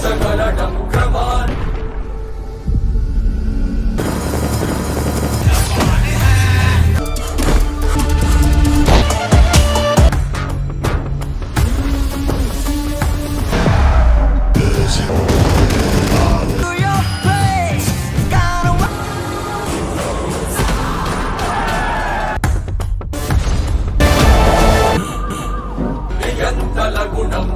सकलटं क्रमान् नियन्तलगुणं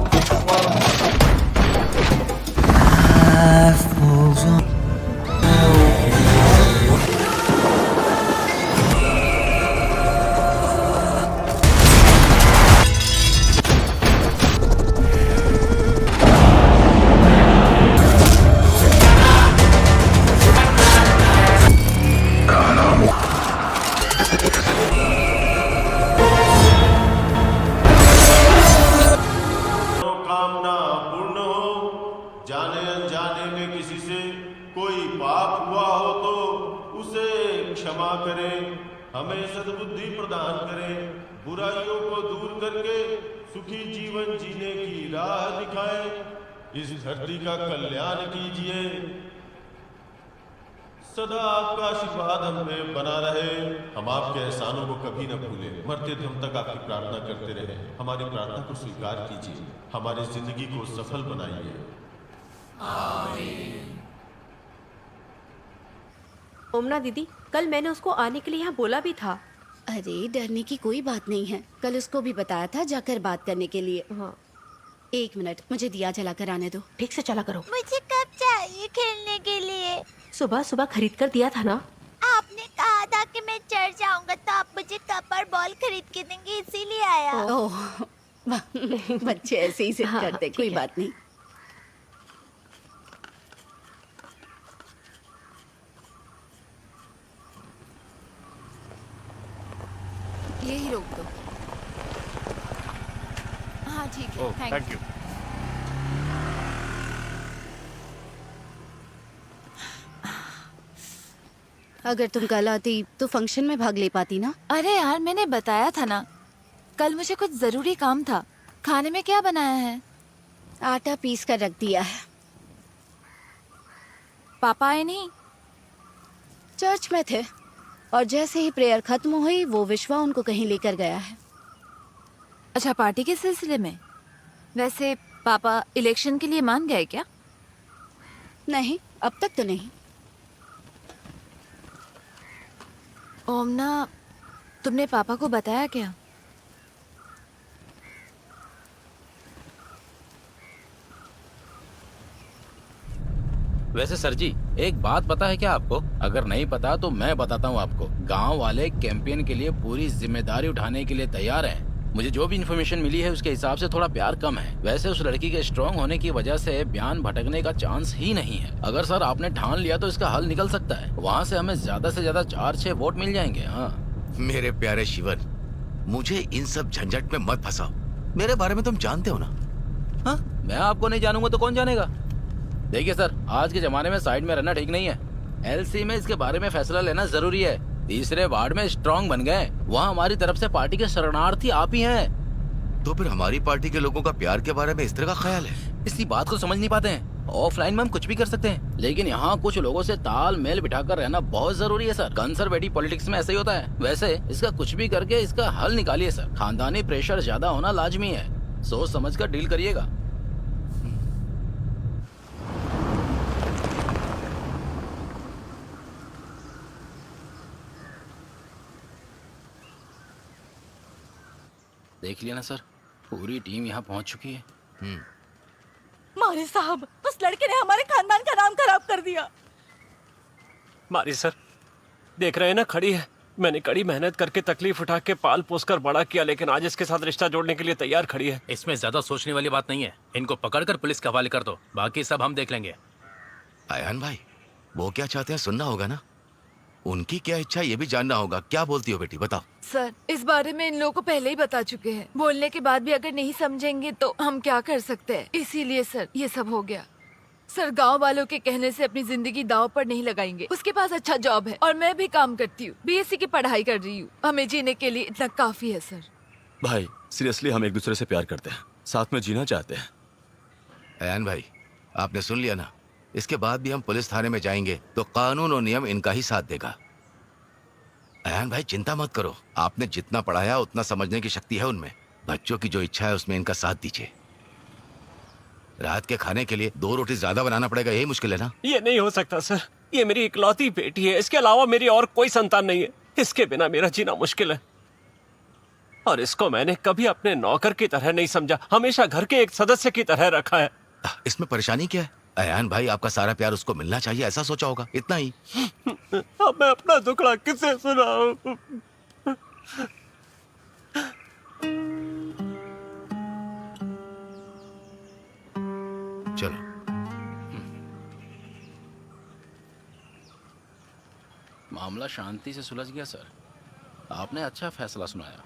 कामना पूर्ण हो। जाने अनजाने में किसी से कोई पाप हुआ हो तो उसे क्षमा करें, हमें सद्बुद्धि प्रदान करें, बुराइयों को दूर करके सुखी जीवन जीने की राह दिखाएं, इस धरती का कल्याण कीजिए। सदा आपका आशीर्वाद हम में बना रहे, हम आपके एहसानों को कभी न भूलें, मरते दम तक आपकी प्रार्थना करते रहे। हमारी प्रार्थना को स्वीकार कीजिए, हमारी जिंदगी को सफल बनाइए। ओमना दीदी, कल मैंने उसको आने के लिए यहाँ बोला भी था। अरे डरने की कोई बात नहीं है, कल उसको भी बताया था जाकर बात करने के लिए। हाँ, 1 मिनट, मुझे दिया जला कर आने दो। ठीक से चला करो। मुझे कब चाहिए खेलने के लिए? सुबह सुबह खरीद कर दिया था ना। आपने कहा था कि मैं चढ़ जाऊंगा तो आप मुझे कप और बॉल खरीद के देंगे, इसीलिए आया। ओह बच्चे ऐसे ही जिद हाँ, करते, ठीक कोई है। बात नहीं। यही रोक दो। हाँ ठीक है, थैंक यू। अगर तुम कल आती तो फंक्शन में भाग ले पाती ना। अरे यार, मैंने बताया था ना, कल मुझे कुछ जरूरी काम था। खाने में क्या बनाया है? आटा पीस कर रख दिया है। पापा आए नहीं? चर्च में थे और जैसे ही प्रेयर खत्म हुई वो विश्वा उनको कहीं लेकर गया है। अच्छा, पार्टी के सिलसिले में? वैसे पापा इलेक्शन के लिए मान गए क्या? नहीं, अब तक तो नहीं। ओमना, तुमने पापा को बताया क्या? वैसे सर जी, एक बात पता है क्या आपको? अगर नहीं पता तो मैं बताता हूँ आपको। गांव वाले कैंपेन के लिए पूरी जिम्मेदारी उठाने के लिए तैयार हैं। मुझे जो भी इन्फॉर्मेशन मिली है उसके हिसाब से थोड़ा प्यार कम है। वैसे उस लड़की के स्ट्रांग होने की वजह से बयान भटकने का चांस ही नहीं है। अगर सर आपने ठान लिया तो इसका हल निकल सकता है। वहाँ से हमें ज्यादा से ज्यादा 4-6 वोट मिल जाएंगे। हाँ मेरे प्यारे शिवन, मुझे इन सब झंझट में मत फंसाओ। मेरे बारे में तुम जानते हो ना। हाँ, मैं आपको नहीं जानूंगा तो कौन जानेगा। देखिए सर, आज के जमाने में साइड में रहना ठीक नहीं है। एलसी में इसके बारे में फैसला लेना जरूरी है। तीसरे वार्ड में स्ट्रांग बन गए, वहाँ हमारी तरफ से पार्टी के शरणार्थी आप ही हैं। तो फिर हमारी पार्टी के लोगों का प्यार के बारे में इस तरह का ख्याल है? इसी बात को समझ नहीं पाते हैं। ऑफलाइन में हम कुछ भी कर सकते हैं, लेकिन यहाँ कुछ लोगों से तालमेल बिठाकर रहना बहुत जरूरी है सर। कंजर्वेटिव पॉलिटिक्स में ऐसा ही होता है। वैसे इसका कुछ भी करके इसका हल निकालिए सर। खानदानी प्रेशर ज्यादा होना लाजमी है। सोच समझ कर डील करिएगा। देख लिया ना सर, पूरी टीम यहाँ पहुँच चुकी है। मारे साहब, उस लड़के ने हमारे खानदान का नाम खराब कर दिया। मारी सर, देख रहे हैं ना, खड़ी है। मैंने कड़ी मेहनत करके तकलीफ उठा के पाल पोस कर बड़ा किया, लेकिन आज इसके साथ रिश्ता जोड़ने के लिए तैयार खड़ी है। इसमें ज्यादा सोचने वाली बात नहीं है। इनको पकड़कर पुलिस के हवाले कर दो, बाकी सब हम देख लेंगे। अयान भाई, वो क्या चाहते हैं सुनना होगा ना। उनकी क्या इच्छा ये भी जानना होगा। क्या बोलती हो बेटी, बताओ। सर, इस बारे में इन लोगों को पहले ही बता चुके हैं। बोलने के बाद भी अगर नहीं समझेंगे तो हम क्या कर सकते हैं। इसीलिए सर ये सब हो गया। सर, गांव वालों के कहने से अपनी जिंदगी दांव पर नहीं लगाएंगे। उसके पास अच्छा जॉब है और मैं भी काम करती हूँ, बीएससी की पढ़ाई कर रही हूँ। हमें जीने के लिए इतना काफी है सर। भाई सीरियसली हम एक दूसरे से प्यार करते हैं, साथ में जीना चाहते हैं। अयान भाई, आपने सुन लिया ना, इसके बाद भी हम पुलिस थाने में जाएंगे तो कानून और नियम इनका ही साथ देगा। अयान भाई चिंता मत करो, आपने जितना पढ़ाया उतना समझने की शक्ति है उनमें। बच्चों की जो इच्छा है उसमें इनका साथ दीजिए। रात के खाने के लिए 2 रोटी ज्यादा बनाना पड़ेगा, यही मुश्किल है ना? ये नहीं हो सकता सर, ये मेरी इकलौती बेटी है, इसके अलावा मेरी और कोई संतान नहीं है। इसके बिना मेरा जीना मुश्किल है और इसको मैंने कभी अपने नौकर की तरह नहीं समझा, हमेशा घर के एक सदस्य की तरह रखा है। इसमें परेशानी क्या है? अयान भाई आपका सारा प्यार उसको मिलना चाहिए, ऐसा सोचा होगा, इतना ही। अब मैं अपना दुखड़ा किससे सुनाऊं? चलो मामला शांति से सुलझ गया सर। आपने अच्छा फैसला सुनाया।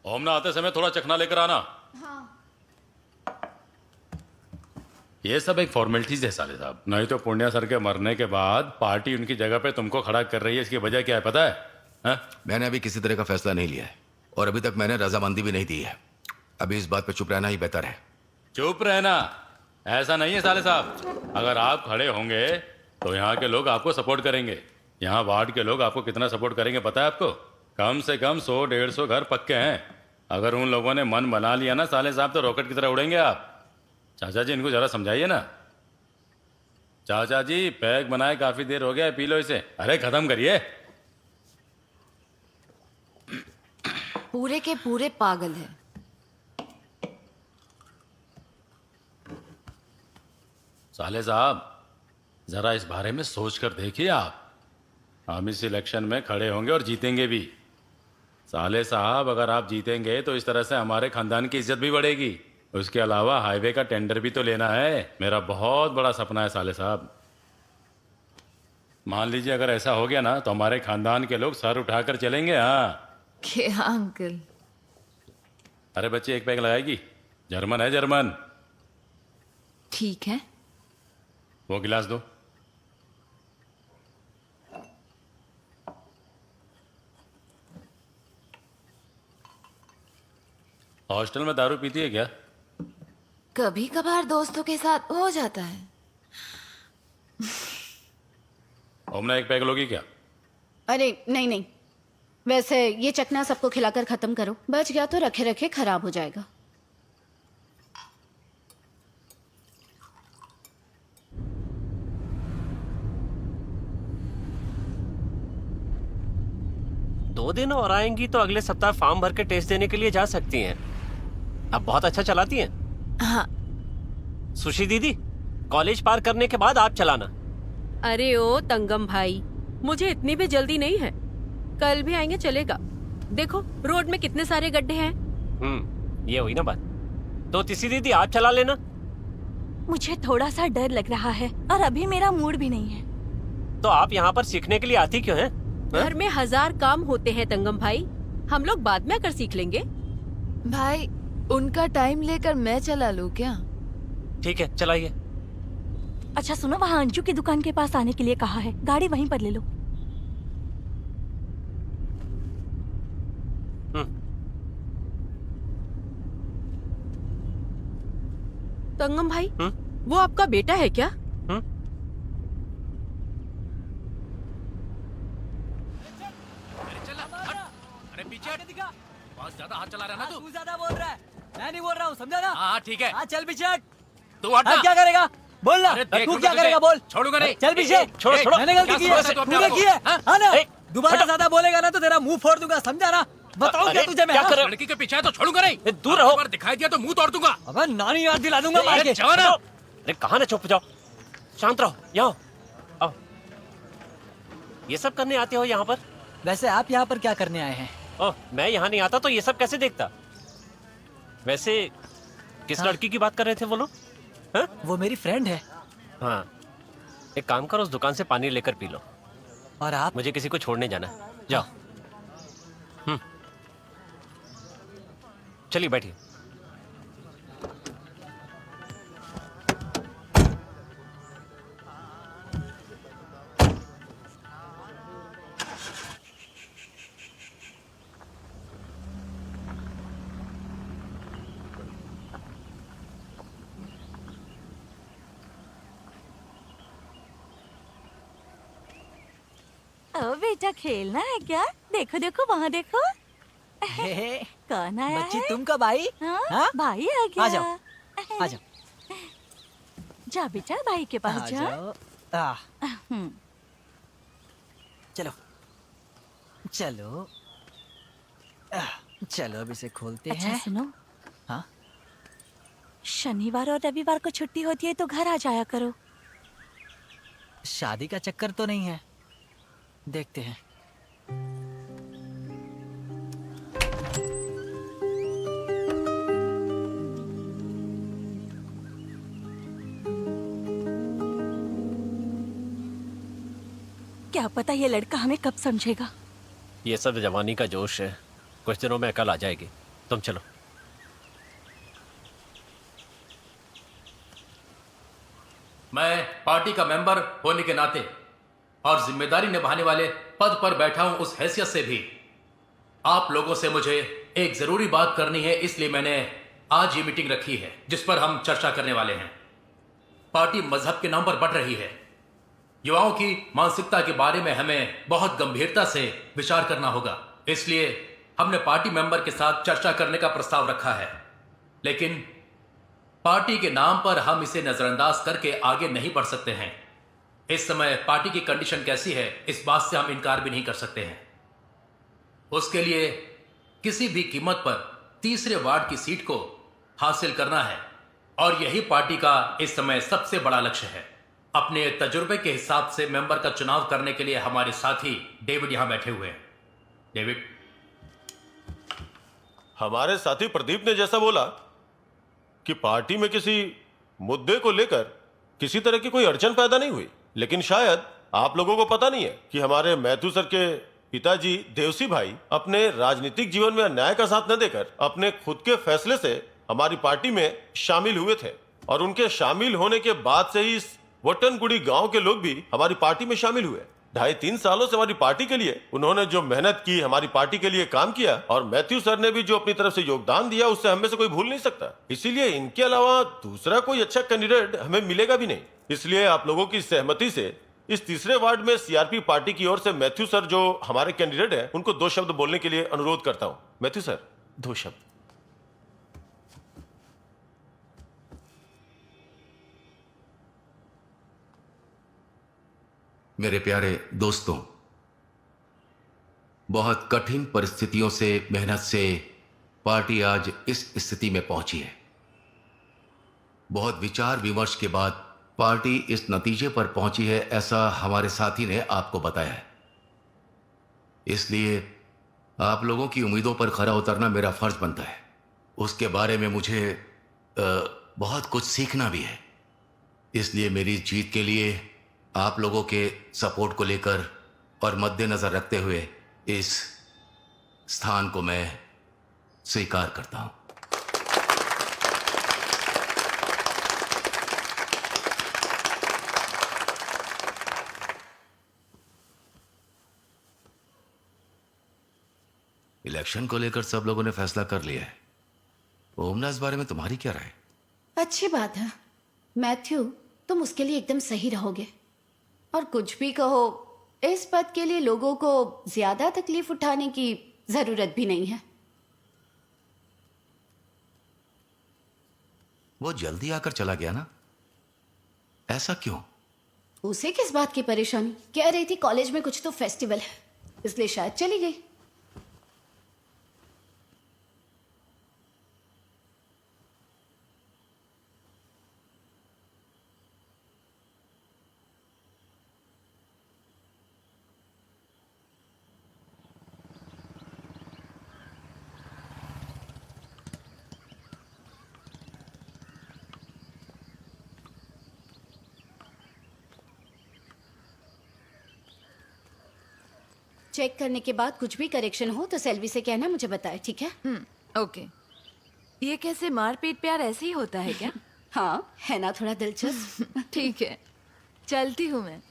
ओमना आते समय थोड़ा चखना लेकर आना। ये सब एक फॉर्मेलिटीज है साले साहब, नहीं तो पुण्या सर के मरने के बाद पार्टी उनकी जगह पे तुमको खड़ा कर रही है, इसकी वजह क्या है पता है? हा? मैंने अभी किसी तरह का फैसला नहीं लिया है और अभी तक मैंने रजामंदी भी नहीं दी है। अभी इस बात पे चुप रहना ही बेहतर है। चुप रहना ऐसा नहीं है साले साहब, अगर आप खड़े होंगे तो यहाँ के लोग आपको सपोर्ट करेंगे। यहाँ वार्ड के लोग आपको कितना सपोर्ट करेंगे पता है आपको? कम से कम 100-150 घर पक्के हैं। अगर उन लोगों ने मन बना लिया ना साले साहब तो रॉकेट की तरह उड़ेंगे आप। चाचा जी इनको जरा समझाइए ना। चाचा जी पैक बनाए काफी देर हो गया है, पी लो इसे। अरे खत्म करिए। पूरे के पूरे पागल है। साले साहब जरा इस बारे में सोच कर देखिए आप। हम इस इलेक्शन में खड़े होंगे और जीतेंगे भी। साले साहब अगर आप जीतेंगे तो इस तरह से हमारे खानदान की इज्जत भी बढ़ेगी। उसके अलावा हाईवे का टेंडर भी तो लेना है। मेरा बहुत बड़ा सपना है साले साहब। मान लीजिए अगर ऐसा हो गया ना तो हमारे खानदान के लोग सर उठाकर चलेंगे। हाँ क्या अंकल? अरे बच्चे एक पैक लगाएगी? जर्मन है जर्मन। ठीक है। वो गिलास दो। हॉस्टल में दारू पीती है क्या? कभी कभार दोस्तों के साथ हो जाता है। ओमना एक पैक लोगी क्या? अरे नहीं नहीं, वैसे ये चखना सबको खिलाकर खत्म करो, बच गया तो रखे रखे खराब हो जाएगा। दो दिन और आएंगी तो अगले सप्ताह फॉर्म भर के टेस्ट देने के लिए जा सकती हैं। आप बहुत अच्छा चलाती हैं। हाँ। सुशी दीदी कॉलेज पार करने के बाद आप चलाना। अरे ओ तंगम भाई, मुझे इतनी भी जल्दी नहीं है, कल भी आएंगे चलेगा। देखो रोड में कितने सारे गड्ढे हैं। ये हुई ना बात। तो तीसरी दीदी आप चला लेना। मुझे थोड़ा सा डर लग रहा है और अभी मेरा मूड भी नहीं है। तो आप यहाँ पर सीखने के लिए आती क्यों हैं? घर में 1000 काम होते हैं तंगम भाई, हम लोग बाद में आकर सीख लेंगे। भाई उनका टाइम लेकर मैं चला लूं क्या? ठीक है चलाइए। अच्छा सुनो, वहाँ अंजू की दुकान के पास आने के लिए कहा है, गाड़ी वहीं पर ले लो। तंगम भाई वो आपका बेटा है क्या? अरे पीछे बहुत ज्यादा हाथ चला रहा है ना तू ज्यादा बोल रहा है, मैं नहीं बोल रहा हूँ, समझा ना? हाँ ठीक है। हाँ चल पीछे हट। तू हट ना। क्या करेगा बोल ना। तू क्या करेगा बोल। छोड़ूंगा नहीं। चल पीछे। छोड़ो छोड़ो। मैंने गलती की है, तूने की है। हाँ ना, दोबारा ज्यादा बोलेगा ना तो तेरा मुंह फोड़ दूंगा, समझा ना? बताओ क्या तुझे मैं? लड़की के पीछे है तो छोड़ूंगा नहीं। दूर रहो। अगर दिखाई दिया तो मुंह तोड़ दूंगा। अबे नानी याद दिला दूंगा मार के। अरे कहाँ ना, चुप जाओ, शांत रहो। यहाँ आओ। ये सब करने आते हो यहाँ पर? वैसे आप यहाँ पर क्या करने आए हैं? ओह, मैं यहाँ नहीं आता तो ये सब कैसे देखता? वैसे किस लड़की की बात कर रहे थे वो लोग? हाँ? वो मेरी फ्रेंड है। हाँ, एक काम करो, उस दुकान से पानी लेकर पी लो। और आप? मुझे किसी को छोड़ने जाना है, जाओ। चलिए बैठिए। ओ बेटा खेलना है क्या? देखो देखो वहाँ देखो। हे, कौन आया बच्ची है? तुम कब आई? हाँ? हाँ? भाई आ गया। आ जाओ, आ जाओ, जा बेटा भाई के आ पास जा। जाओ। चलो, चलो, चलो अब इसे खोलते अच्छा हैं। सुनो, हाँ? शनिवार और रविवार को छुट्टी होती है तो घर आ जाया करो। शादी का चक्कर तो नहीं है, देखते हैं। क्या पता ये लड़का हमें कब समझेगा। ये सब जवानी का जोश है, कुछ दिनों में अकल आ जाएगी। तुम चलो। मैं पार्टी का मेंबर होने के नाते और जिम्मेदारी निभाने वाले पद पर बैठा हूं उस हैसियत से भी आप लोगों से मुझे एक जरूरी बात करनी है, इसलिए मैंने आज ये मीटिंग रखी है जिस पर हम चर्चा करने वाले हैं। पार्टी मजहब के नाम पर बढ़ रही है। युवाओं की मानसिकता के बारे में हमें बहुत गंभीरता से विचार करना होगा, इसलिए हमने पार्टी मेंबर के साथ चर्चा करने का प्रस्ताव रखा है। लेकिन पार्टी के नाम पर हम इसे नजरअंदाज करके आगे नहीं बढ़ सकते हैं। इस समय पार्टी की कंडीशन कैसी है, इस बात से हम इनकार भी नहीं कर सकते हैं। उसके लिए किसी भी कीमत पर तीसरे वार्ड की सीट को हासिल करना है और यही पार्टी का इस समय सबसे बड़ा लक्ष्य है। अपने तजुर्बे के हिसाब से मेंबर का चुनाव करने के लिए हमारे साथी डेविड यहां बैठे हुए हैं। डेविड, हमारे साथी प्रदीप ने जैसा बोला कि पार्टी में किसी मुद्दे को लेकर किसी तरह की कोई अड़चन पैदा नहीं हुई, लेकिन शायद आप लोगों को पता नहीं है कि हमारे मैथ्यू सर के पिताजी देवसी भाई अपने राजनीतिक जीवन में अन्याय का साथ न देकर अपने खुद के फैसले से हमारी पार्टी में शामिल हुए थे और उनके शामिल होने के बाद से ही इस वटनगुड़ी गांव के लोग भी हमारी पार्टी में शामिल हुए। 2.5-3 सालों से हमारी पार्टी के लिए उन्होंने जो मेहनत की, हमारी पार्टी के लिए काम किया और मैथ्यू सर ने भी जो अपनी तरफ से योगदान दिया, उससे हमें से कोई भूल नहीं सकता। इसीलिए इनके अलावा दूसरा कोई अच्छा कैंडिडेट हमें मिलेगा भी नहीं। इसलिए आप लोगों की सहमति से इस तीसरे वार्ड में सीआरपी पार्टी की ओर से मैथ्यू सर जो हमारे कैंडिडेट हैं, उनको 2 शब्द बोलने के लिए अनुरोध करता हूं। मैथ्यू सर, 2 शब्द। मेरे प्यारे दोस्तों, बहुत कठिन परिस्थितियों से, मेहनत से पार्टी आज इस स्थिति में पहुंची है। बहुत विचार विमर्श के बाद पार्टी इस नतीजे पर पहुंची है, ऐसा हमारे साथी ने आपको बताया है। इसलिए आप लोगों की उम्मीदों पर खरा उतरना मेरा फर्ज बनता है। उसके बारे में मुझे बहुत कुछ सीखना भी है। इसलिए मेरी जीत के लिए आप लोगों के सपोर्ट को लेकर और मद्देनजर रखते हुए इस स्थान को मैं स्वीकार करता हूं। इलेक्शन को लेकर सब लोगों ने फैसला कर लिया है। ओमना, इस बारे में तुम्हारी क्या राय? अच्छी बात है मैथ्यू, तुम उसके लिए एकदम सही रहोगे। और कुछ भी कहो, इस पद के लिए लोगों को ज्यादा तकलीफ उठाने की जरूरत भी नहीं है। वो जल्दी आकर चला गया ना, ऐसा क्यों? उसे किस बात की परेशानी? कह रही थी कॉलेज में कुछ तो फेस्टिवल है, इसलिए शायद चली गई। चेक करने के बाद कुछ भी करेक्शन हो तो सेल्वी से कहना मुझे बताए, ठीक है? ओके। ये कैसे मारपीट प्यार ऐसे ही होता है क्या? हाँ, है ना थोड़ा दिलचस्प। ठीक है, चलती हूँ मैं।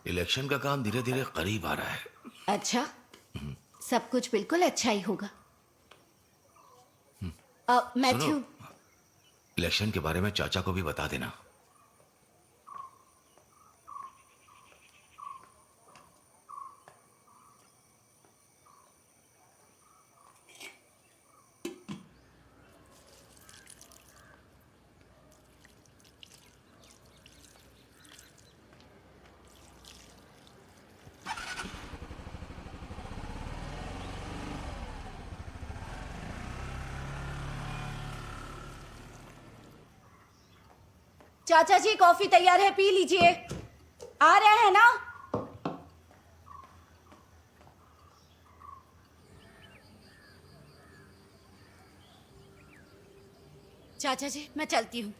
इलेक्शन का काम धीरे धीरे करीब आ रहा है। अच्छा, सब कुछ बिल्कुल अच्छा ही होगा। मैथ्यू, सुनो, इलेक्शन के बारे में चाचा को भी बता देना। चाचा जी कॉफी तैयार है, पी लीजिए। आ रहे हैं ना? चाचा जी मैं चलती हूँ।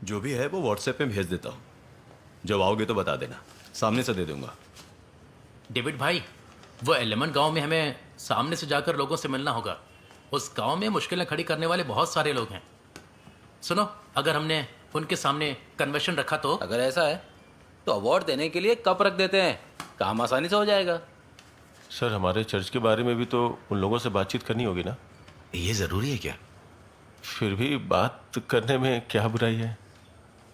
जो भी है वो व्हाट्सएप में भेज देता हूँ। जब आओगे तो बता देना, सामने से दे दूंगा। डेविड भाई, वो एलिमन गांव में हमें सामने से जाकर लोगों से मिलना होगा। उस गांव में मुश्किलें खड़ी करने वाले बहुत सारे लोग हैं। सुनो, अगर हमने उनके सामने कन्वेंशन रखा तो? अगर ऐसा है तो अवार्ड देने के लिए कप रख देते हैं, काम आसानी से हो जाएगा। सर, हमारे चर्च के बारे में भी तो उन लोगों से बातचीत करनी होगी ना? ये जरूरी है क्या? फिर भी बात करने में क्या बुराई है?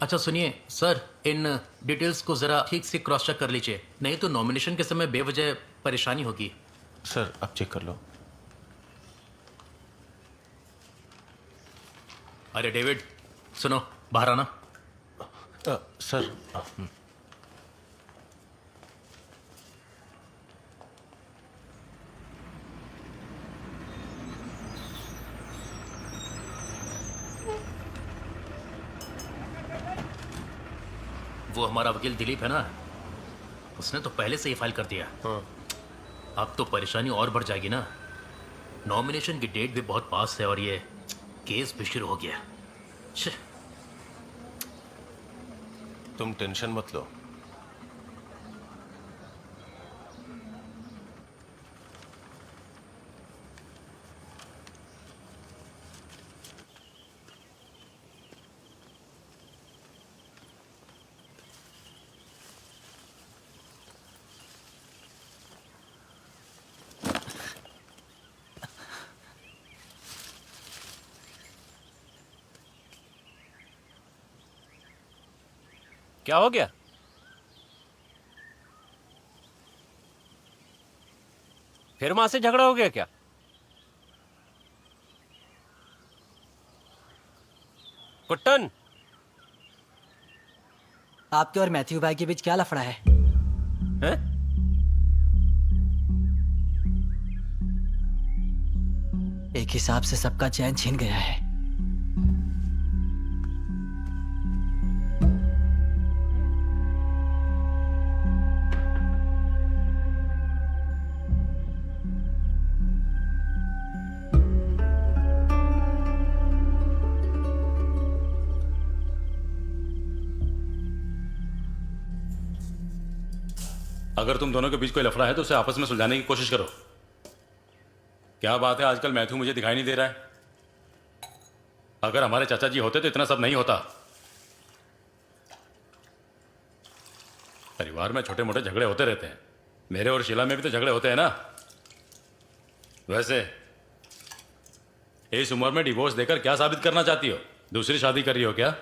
अच्छा सुनिए सर, इन डिटेल्स को जरा ठीक से क्रॉस चेक कर लीजिए, नहीं तो नॉमिनेशन के समय बेवजह परेशानी होगी। सर आप चेक कर लो। अरे डेविड सुनो, बाहर आना। सर वो हमारा वकील दिलीप है ना, उसने तो पहले से ही फाइल कर दिया। अब तो परेशानी और बढ़ जाएगी ना। नॉमिनेशन की डेट भी बहुत पास है और ये केस भी शुरू हो गया। तुम टेंशन मत लो। क्या हो गया? फिर मां से झगड़ा हो गया क्या? कुट्टन, आपके और मैथ्यू भाई के बीच क्या लफड़ा है? हैं? एक हिसाब से सबका चैन छीन गया है। अगर तुम दोनों के बीच कोई लफड़ा है तो उसे आपस में सुलझाने की कोशिश करो। क्या बात है, आजकल मैथ्यू मुझे दिखाई नहीं दे रहा है। अगर हमारे चाचा जी होते तो इतना सब नहीं होता। परिवार में छोटे मोटे झगड़े होते रहते हैं, मेरे और शीला में भी तो झगड़े होते हैं ना। वैसे इस उम्र में डिवोर्स देकर क्या साबित करना चाहती हो? दूसरी शादी कर रही हो क्या?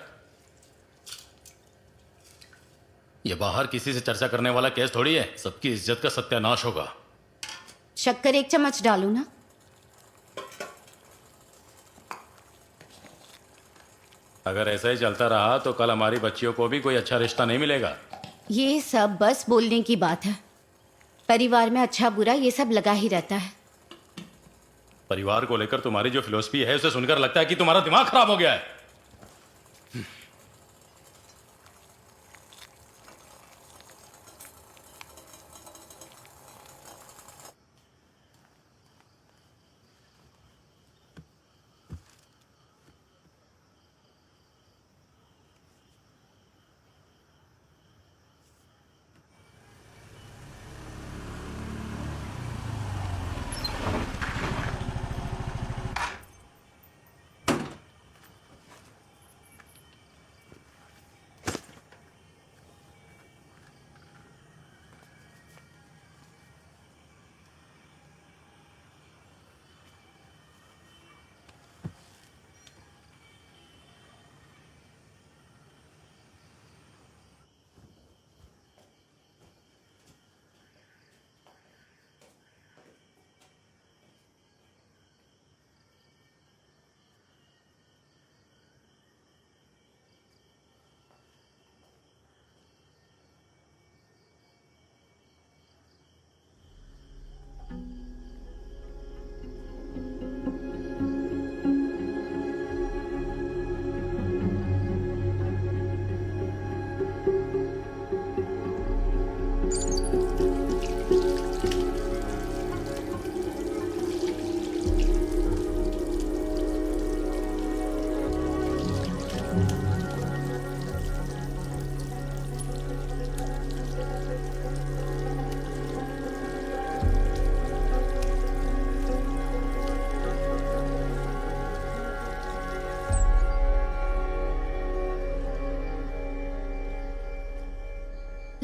ये बाहर किसी से चर्चा करने वाला केस थोड़ी है, सबकी इज्जत का सत्यानाश होगा। शक्कर 1 चम्मच डालू ना? अगर ऐसा ही चलता रहा तो कल हमारी बच्चियों को भी कोई अच्छा रिश्ता नहीं मिलेगा। ये सब बस बोलने की बात है। परिवार में अच्छा बुरा ये सब लगा ही रहता है। परिवार को लेकर तुम्हारी जो फिलॉसफी है उसे सुनकर लगता है कि तुम्हारा दिमाग खराब हो गया है।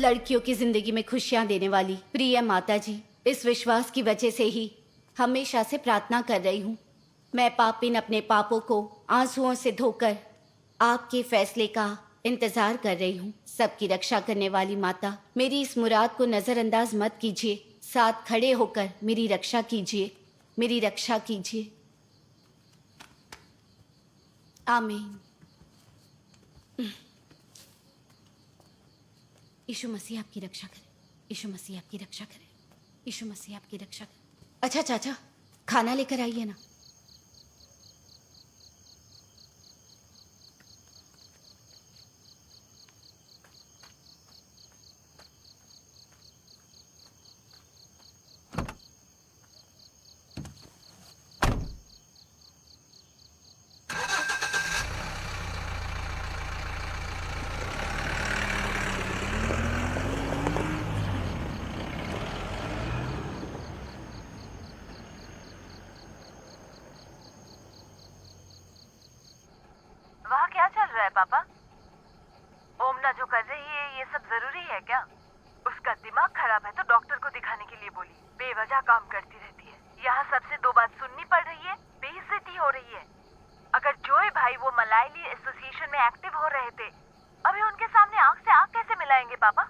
लड़कियों की जिंदगी में खुशियां देने वाली प्रिय माता जी, इस विश्वास की वजह से ही हमेशा से प्रार्थना कर रही हूँ। मैं पापिन अपने पापों को आंसुओं से धोकर आपके फैसले का इंतजार कर रही हूँ। सबकी रक्षा करने वाली माता, मेरी इस मुराद को नजरअंदाज मत कीजिए। साथ खड़े होकर मेरी रक्षा कीजिए, मेरी रक्षा कीजिए। आमीन। यीशु मसीह आपकी रक्षा करे, यीशु मसीह आपकी रक्षा करे, यीशु मसीह आपकी रक्षा करे। अच्छा चाचा, खाना लेकर आइए ना। वहाँ क्या चल रहा है पापा? ओमना जो कर रही है ये सब जरूरी है क्या? उसका दिमाग खराब है तो डॉक्टर को दिखाने के लिए बोली। बेवजह काम करती रहती है। यहाँ सबसे दो बात सुननी पड़ रही है, बेइज्जती हो रही है। अगर जोय भाई वो मलाइली एसोसिएशन में एक्टिव हो रहे थे, अभी उनके सामने आंख से आंख कैसे मिलाएंगे पापा?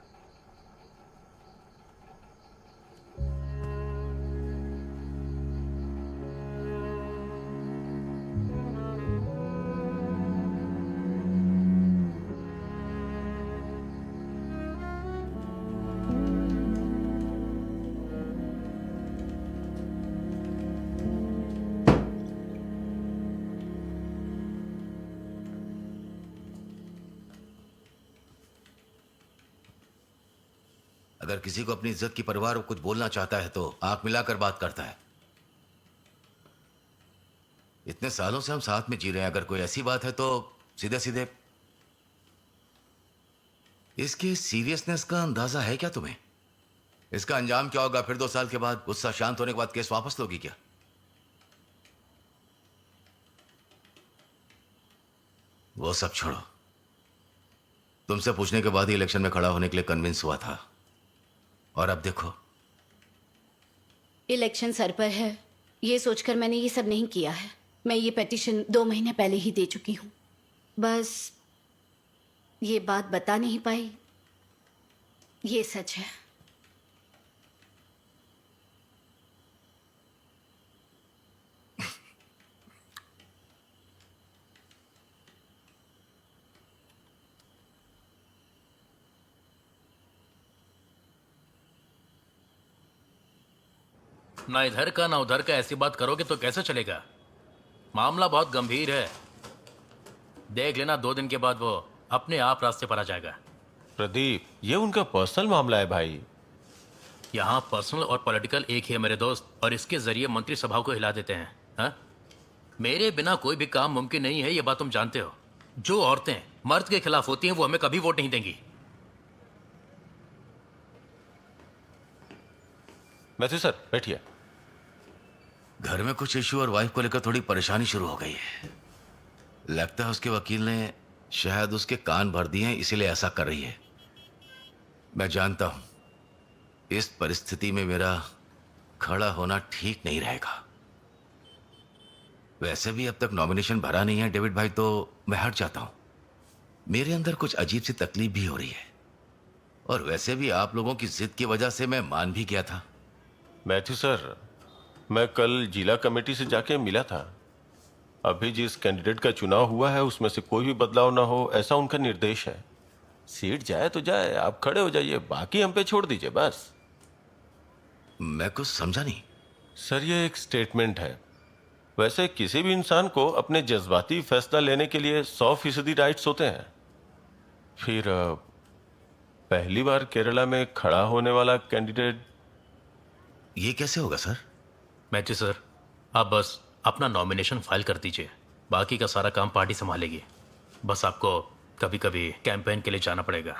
अगर किसी को अपनी इज्जत की परवाह और कुछ बोलना चाहता है तो आंख मिलाकर बात करता है। इतने सालों से हम साथ में जी रहे हैं, अगर कोई ऐसी बात है तो सीधे सीधे। इसके सीरियसनेस का अंदाजा है क्या तुम्हें? इसका अंजाम क्या होगा? फिर 2 साल के बाद गुस्सा शांत होने के बाद केस वापस लोगी क्या? वो सब छोड़ो। तुमसे पूछने के बाद ही इलेक्शन में खड़ा होने के लिए कन्विंस हुआ था, और अब देखो। इलेक्शन सर पर है, ये सोचकर मैंने ये सब नहीं किया है। मैं ये पेटिशन 2 महीने पहले ही दे चुकी हूँ। बस ये बात बता नहीं पाई, ये सच है। ना इधर का ना उधर का ऐसी बात करोगे तो कैसे चलेगा? मामला बहुत गंभीर है। देख लेना 2 दिन के बाद वो अपने आप रास्ते पर आ जाएगा। प्रदीप, ये उनका पर्सनल मामला है भाई। यहाँ पर्सनल और पॉलिटिकल एक ही है मेरे दोस्त, और इसके जरिए मंत्री सभा को हिला देते हैं। हा? मेरे बिना कोई भी काम मुमकिन नहीं है, ये बात तुम जानते हो। जो औरतें मर्द के खिलाफ होती हैं वो हमें कभी वोट नहीं देंगी। मैथ्यू सर बैठिए। घर में कुछ इशू और वाइफ को लेकर थोड़ी परेशानी शुरू हो गई है। लगता है उसके वकील ने शायद उसके कान भर दिए हैं, इसीलिए ऐसा कर रही है। मैं जानता हूं इस परिस्थिति में मेरा खड़ा होना ठीक नहीं रहेगा। वैसे भी अब तक नॉमिनेशन भरा नहीं है डेविड भाई, तो मैं हट जाता हूं। मेरे अंदर कुछ अजीब सी तकलीफ भी हो रही है, और वैसे भी आप लोगों की जिद की वजह से मैं मान भी गया था। मैथ्यू सर, मैं कल जिला कमेटी से जाके मिला था। अभी जिस कैंडिडेट का चुनाव हुआ है उसमें से कोई भी बदलाव ना हो, ऐसा उनका निर्देश है। सीट जाए तो जाए, आप खड़े हो जाइए, बाकी हम पे छोड़ दीजिए बस। मैं कुछ समझा नहीं। सर, ये एक स्टेटमेंट है। वैसे किसी भी इंसान को अपने जज्बाती फैसला लेने के लिए 100% राइट्स होते हैं। फिर पहली बार केरला में खड़ा होने वाला कैंडिडेट। ये कैसे होगा सर? मैथ्यू सर, आप बस अपना नॉमिनेशन फाइल कर दीजिए, बाकी का सारा काम पार्टी संभालेगी। बस आपको कभी कभी कैंपेन के लिए जाना पड़ेगा।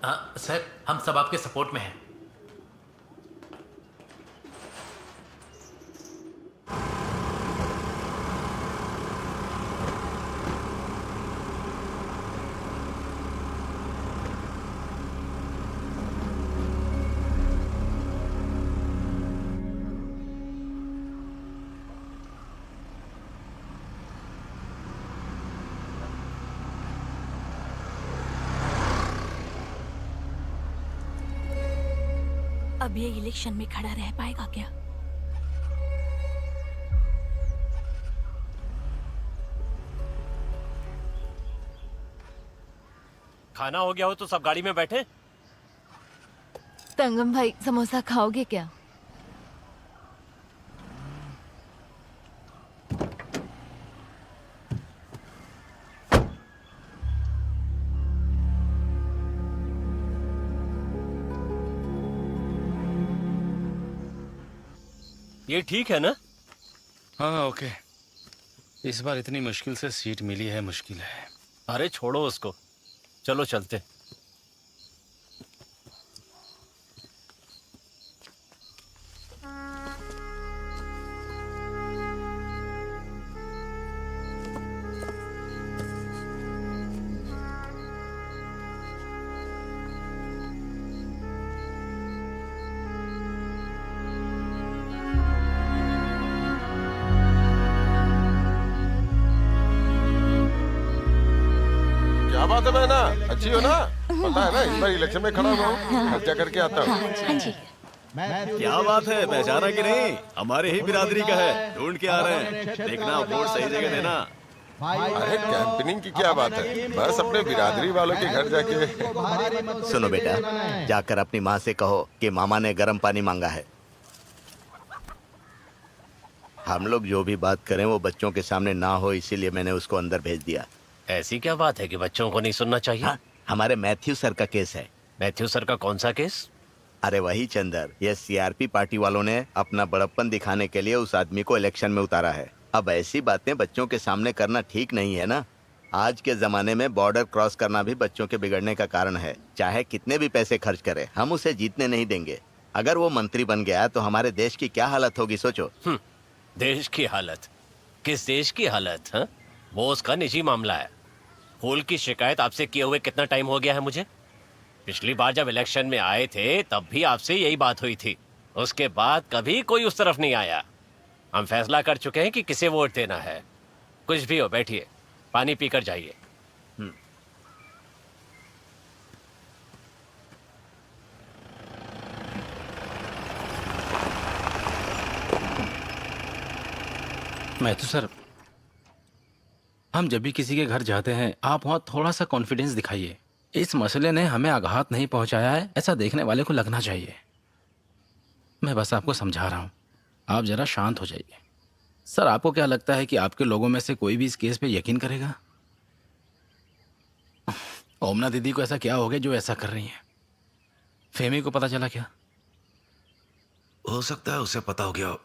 हाँ सर, हम सब आपके सपोर्ट में हैं। अब ये इलेक्शन में खड़ा रह पाएगा क्या? खाना हो गया हो तो सब गाड़ी में बैठे। तंगम भाई समोसा खाओगे क्या? ये ठीक है ना? हाँ ओके। इस बार इतनी मुश्किल से सीट मिली है, मुश्किल है। अरे छोड़ो उसको, चलो चलते। क्या बात है बहना, अच्छी हो ना? पता है ना इस बार इलेक्शन में खड़ा हुआ हूँ, खर्चा करके आता हूँ। हाँ जी। क्या बात है, पहचाना कि नहीं? हमारे ही बिरादरी का है, ढूंढ के आ रहे हैं। देखना वोट सही जगह देना। अरे कैंपेनिंग की क्या बात है, बस अपने बिरादरी वालों के घर जाके। सुनो बेटा, जाकर अपनी माँ से कहो कि मामा ने गर्म पानी मांगा है। हम लोग जो भी बात करें वो बच्चों के सामने ना हो, इसीलिए मैंने उसको अंदर भेज दिया। ऐसी क्या बात है कि बच्चों को नहीं सुनना चाहिए? हाँ, हमारे मैथ्यू सर का केस है। मैथ्यू सर का कौन सा केस? अरे वही चंदर, ये सीआरपी पार्टी वालों ने अपना बड़प्पन दिखाने के लिए उस आदमी को इलेक्शन में उतारा है। अब ऐसी बातें बच्चों के सामने करना ठीक नहीं है ना। आज के जमाने में बॉर्डर क्रॉस करना भी बच्चों के बिगड़ने का कारण है। चाहे कितने भी पैसे खर्च करें, हम उसे जीतने नहीं देंगे। अगर वो मंत्री बन गया तो हमारे देश की क्या हालत होगी, सोचो। देश की हालत? किस देश की हालत? हाँ, वो उसका निजी मामला है। फूल की शिकायत आपसे किए हुए कितना टाइम हो गया है मुझे? पिछली बार जब इलेक्शन में आए थे तब भी आपसे यही बात हुई थी। उसके बाद कभी कोई उस तरफ नहीं आया। हम फैसला कर चुके हैं कि किसे वोट देना है। कुछ भी हो, बैठिए, पानी पीकर जाइए। मैथ्यू सर, हम जब भी किसी के घर जाते हैं आप वहाँ थोड़ा सा कॉन्फिडेंस दिखाइए। इस मसले ने हमें आघात नहीं पहुंचाया है, ऐसा देखने वाले को लगना चाहिए। मैं बस आपको समझा रहा हूँ, आप जरा शांत हो जाइए। सर, आपको क्या लगता है कि आपके लोगों में से कोई भी इस केस पे यकीन करेगा? ओमना दीदी को ऐसा क्या हो गया जो ऐसा कर रही है? फेमी को पता चला क्या? हो सकता है उसे पता हो गया हो।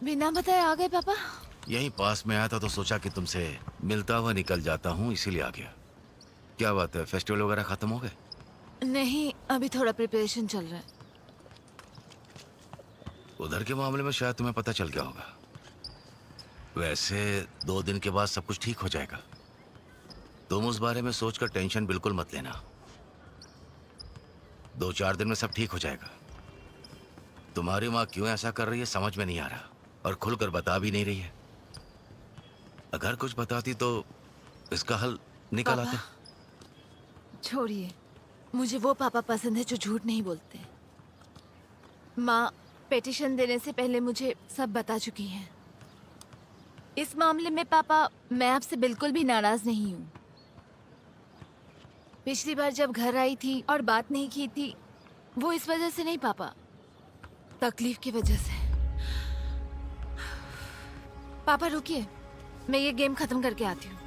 बिना बताए आ गए पापा? यहीं पास में आया था तो सोचा कि तुमसे मिलता हुआ निकल जाता हूँ, इसीलिए आ गया। क्या बात है, फेस्टिवल वगैरह खत्म हो गए? नहीं, अभी थोड़ा प्रिपरेशन चल रहा है। उधर के मामले में शायद तुम्हें पता चल गया होगा। वैसे 2 दिन के बाद सब कुछ ठीक हो जाएगा। तुम उस बारे में सोचकर टेंशन बिल्कुल मत लेना। 2-4 दिन में सब ठीक हो जाएगा। तुम्हारी माँ क्यों ऐसा कर रही है समझ में नहीं आ रहा, और खुलकर बता भी नहीं रही है। अगर कुछ बताती तो इसका हल निकल आता। छोड़िए, मुझे वो पापा पसंद है जो झूठ नहीं बोलते। माँ पिटीशन देने से पहले मुझे सब बता चुकी हैं। इस मामले में पापा, मैं आपसे बिल्कुल भी नाराज नहीं हूँ। पिछली बार जब घर आई थी और बात नहीं की थी, वो इस वजह से नहीं पापा, तकलीफ की वजह से। पापा रुकिए, मैं ये गेम खत्म करके आती हूँ।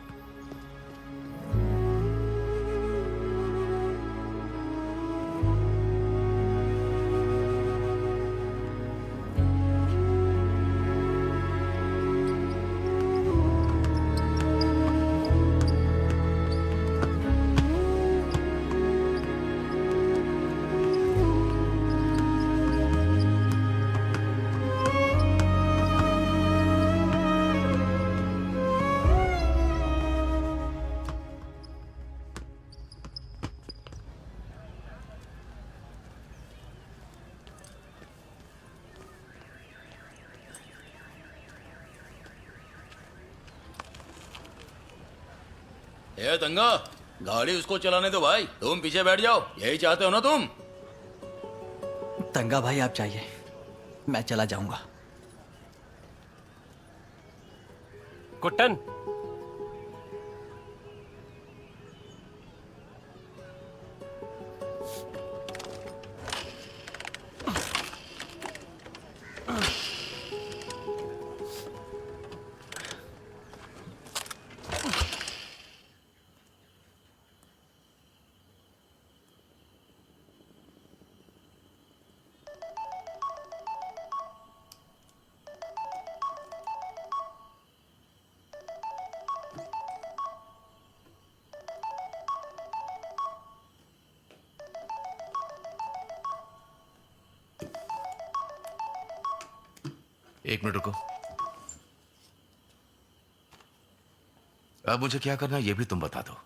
ए तंगा, गाड़ी उसको चलाने दो भाई, तुम पीछे बैठ जाओ, यही चाहते हो ना तुम? तंगा भाई आप चाहिए, मैं चला जाऊंगा। कुट्टन, एक मिनट रुको। अब मुझे क्या करना है ये भी तुम बता दो।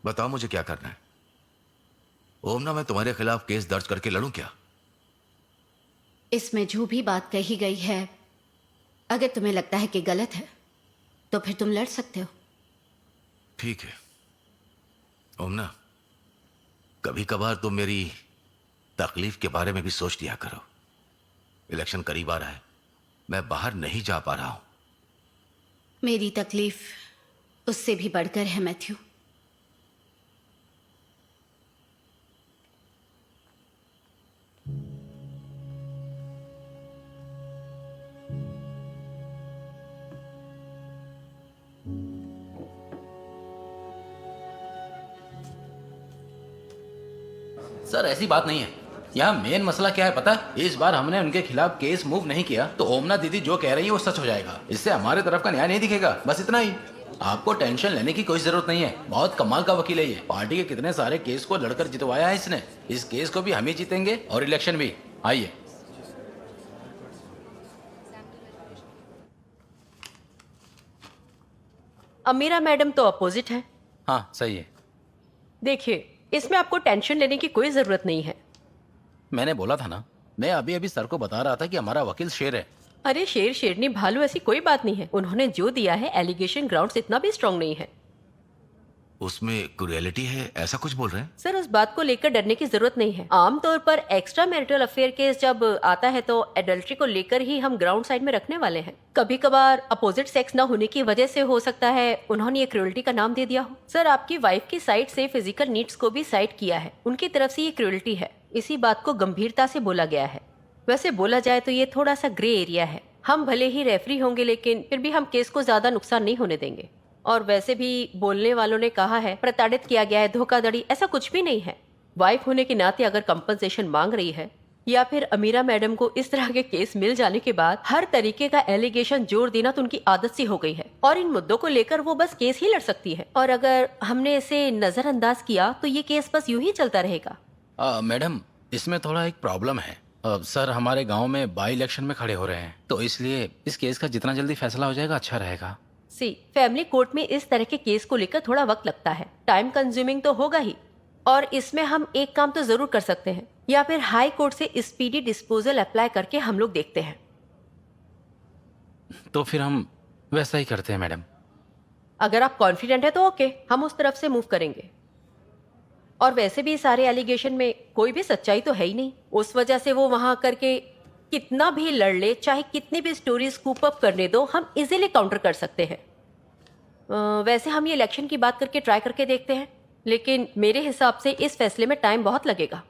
बताओ मुझे क्या करना है। ओमना, मैं तुम्हारे खिलाफ केस दर्ज करके लड़ूं क्या? इसमें जो भी बात कही गई है, अगर तुम्हें लगता है कि गलत है तो फिर तुम लड़ सकते हो। ठीक है ओमना, कभी कभार तुम मेरी तकलीफ के बारे में भी सोच लिया करो। इलेक्शन करीब आ रहा है, मैं बाहर नहीं जा पा रहा हूं। मेरी तकलीफ उससे भी बढ़कर है मैथ्यू। सर ऐसी बात नहीं है, यहाँ मेन मसला क्या है पता है? इस बार हमने उनके खिलाफ केस मूव नहीं किया तो ओमना दीदी जो कह रही है वो सच हो जाएगा। इससे हमारे तरफ का न्याय नहीं दिखेगा, बस इतना ही। आपको टेंशन लेने की कोई जरूरत नहीं है, बहुत कमाल का वकील है ये। पार्टी के कितने सारे केस को लड़कर जितवाया है इसने। इस केस को भी हम ही जीतेंगे और इलेक्शन भी। आइए। अमीरा मैडम तो अपोजिट है। हाँ सही है। देखिए, इसमें आपको टेंशन लेने की कोई जरूरत नहीं है। मैंने बोला था ना, मैं अभी अभी सर को बता रहा था कि हमारा वकील शेर है। अरे शेर शेरनी भालू ऐसी कोई बात नहीं है। उन्होंने जो दिया है एलिगेशन ग्राउंड्स इतना भी स्ट्रांग नहीं है। उसमें क्रूएलिटी है ऐसा कुछ बोल रहे हैं? सर उस बात को लेकर डरने की जरूरत नहीं है। आमतौर पर एक्स्ट्रा मैरिटल अफेयर केस जब आता है तो एडल्ट्री को लेकर ही हम ग्राउंड साइड में रखने वाले हैं। कभी कभार अपोजिट सेक्स न होने की वजह से हो सकता है उन्होंने ये क्रूएल्टी का नाम दे दिया हो। सर आपकी वाइफ की साइड से फिजिकल नीड्स को भी साइड किया है, उनकी तरफ से ये क्रूएल्टी है। इसी बात को गंभीरता से बोला गया है। वैसे बोला जाए तो ये थोड़ा सा ग्रे एरिया है। हम भले ही रेफरी होंगे लेकिन फिर भी हम केस को ज्यादा नुकसान नहीं होने देंगे। और वैसे भी बोलने वालों ने कहा है प्रताड़ित किया गया है, धोखाधड़ी, ऐसा कुछ भी नहीं है। वाइफ होने के नाते अगर कंपनसेशन मांग रही है या फिर अमीरा मैडम को इस तरह के केस मिल जाने के बाद हर तरीके का एलिगेशन जोड़ देना तो उनकी आदत सी हो गई है और इन मुद्दों को लेकर वो बस केस ही लड़ सकती है। और अगर हमने इसे नजरअंदाज किया तो ये केस बस यूं ही चलता रहेगा। मैडम इसमें थोड़ा एक प्रॉब्लम है। सर हमारे गांव में बाई इलेक्शन में खड़े हो रहे हैं तो इसलिए इस केस का जितना जल्दी फैसला हो जाएगा अच्छा रहेगा। फैमिली कोर्ट में इस तरह के केस को लेकर थोड़ा वक्त लगता है, टाइम कंज्यूमिंग तो होगा ही। और इसमें हम एक काम तो जरूर कर सकते हैं, या फिर हाई कोर्ट से स्पीडी डिस्पोजल अप्लाई करके हम लोग देखते हैं। तो फिर हम वैसा ही करते हैं मैडम। अगर आप कॉन्फिडेंट है तो ओके, हम उस तरफ से मूव करेंगे। और वैसे भी सारे एलिगेशन में कोई भी सच्चाई तो है ही नहीं, उस वजह से वो वहां करके कितना भी लड़ ले, चाहे कितनी भी स्टोरी स्कूप अप करने दो, हम इजीली काउंटर कर सकते हैं। वैसे हम ये इलेक्शन की बात करके ट्राई करके देखते हैं, लेकिन मेरे हिसाब से इस फैसले में टाइम बहुत लगेगा।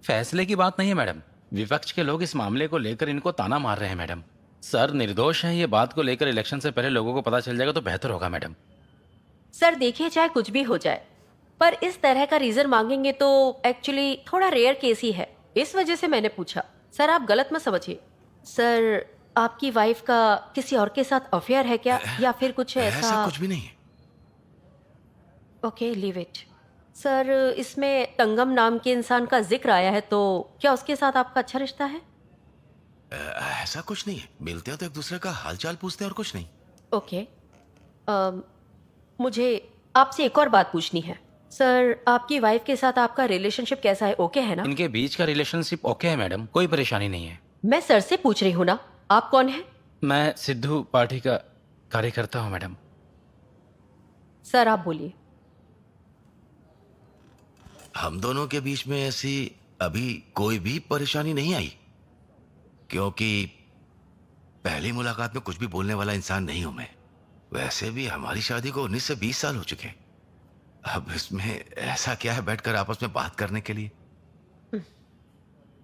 फैसले की बात नहीं है मैडम, विपक्ष के लोग इस मामले को लेकर इनको ताना मार रहे हैं मैडम। सर निर्दोष हैं, ये बात को लेकर इलेक्शन से पहले लोगों को पता चल जाएगा तो बेहतर होगा मैडम। सर देखिए, चाहे कुछ भी हो जाए पर इस तरह का रीजन मांगेंगे तो एक्चुअली थोड़ा रेयर केस ही है, इस वजह से मैंने पूछा। सर आप गलत मत समझिए। सर आपकी वाइफ का किसी और के साथ अफेयर है क्या, या फिर कुछ ऐसा? कुछ भी नहीं है। Okay leave it. सर इसमें तंगम नाम के इंसान का जिक्र आया है, तो क्या उसके साथ आपका अच्छा रिश्ता है? ऐसा कुछ नहीं है, मिलते हैं तो एक दूसरे का हालचाल पूछते हैं और कुछ नहीं। ओके मुझे आपसे एक और बात पूछनी है। सर आपकी वाइफ के साथ आपका रिलेशनशिप कैसा है, ओके है ना? इनके बीच का रिलेशनशिप ओके है मैडम, कोई परेशानी नहीं है। मैं सर से पूछ रही हूँ ना, आप कौन है? मैं सिद्धू पार्टी का कार्यकर्ता हूँ मैडम। सर आप बोलिए। हम दोनों के बीच में ऐसी अभी कोई भी परेशानी नहीं आई, क्योंकि पहली मुलाकात में कुछ भी बोलने वाला इंसान नहीं हूं मैं। वैसे भी हमारी शादी को 19 से 20 साल हो चुके हैं। अब इसमें ऐसा क्या है बैठकर आपस में बात करने के लिए?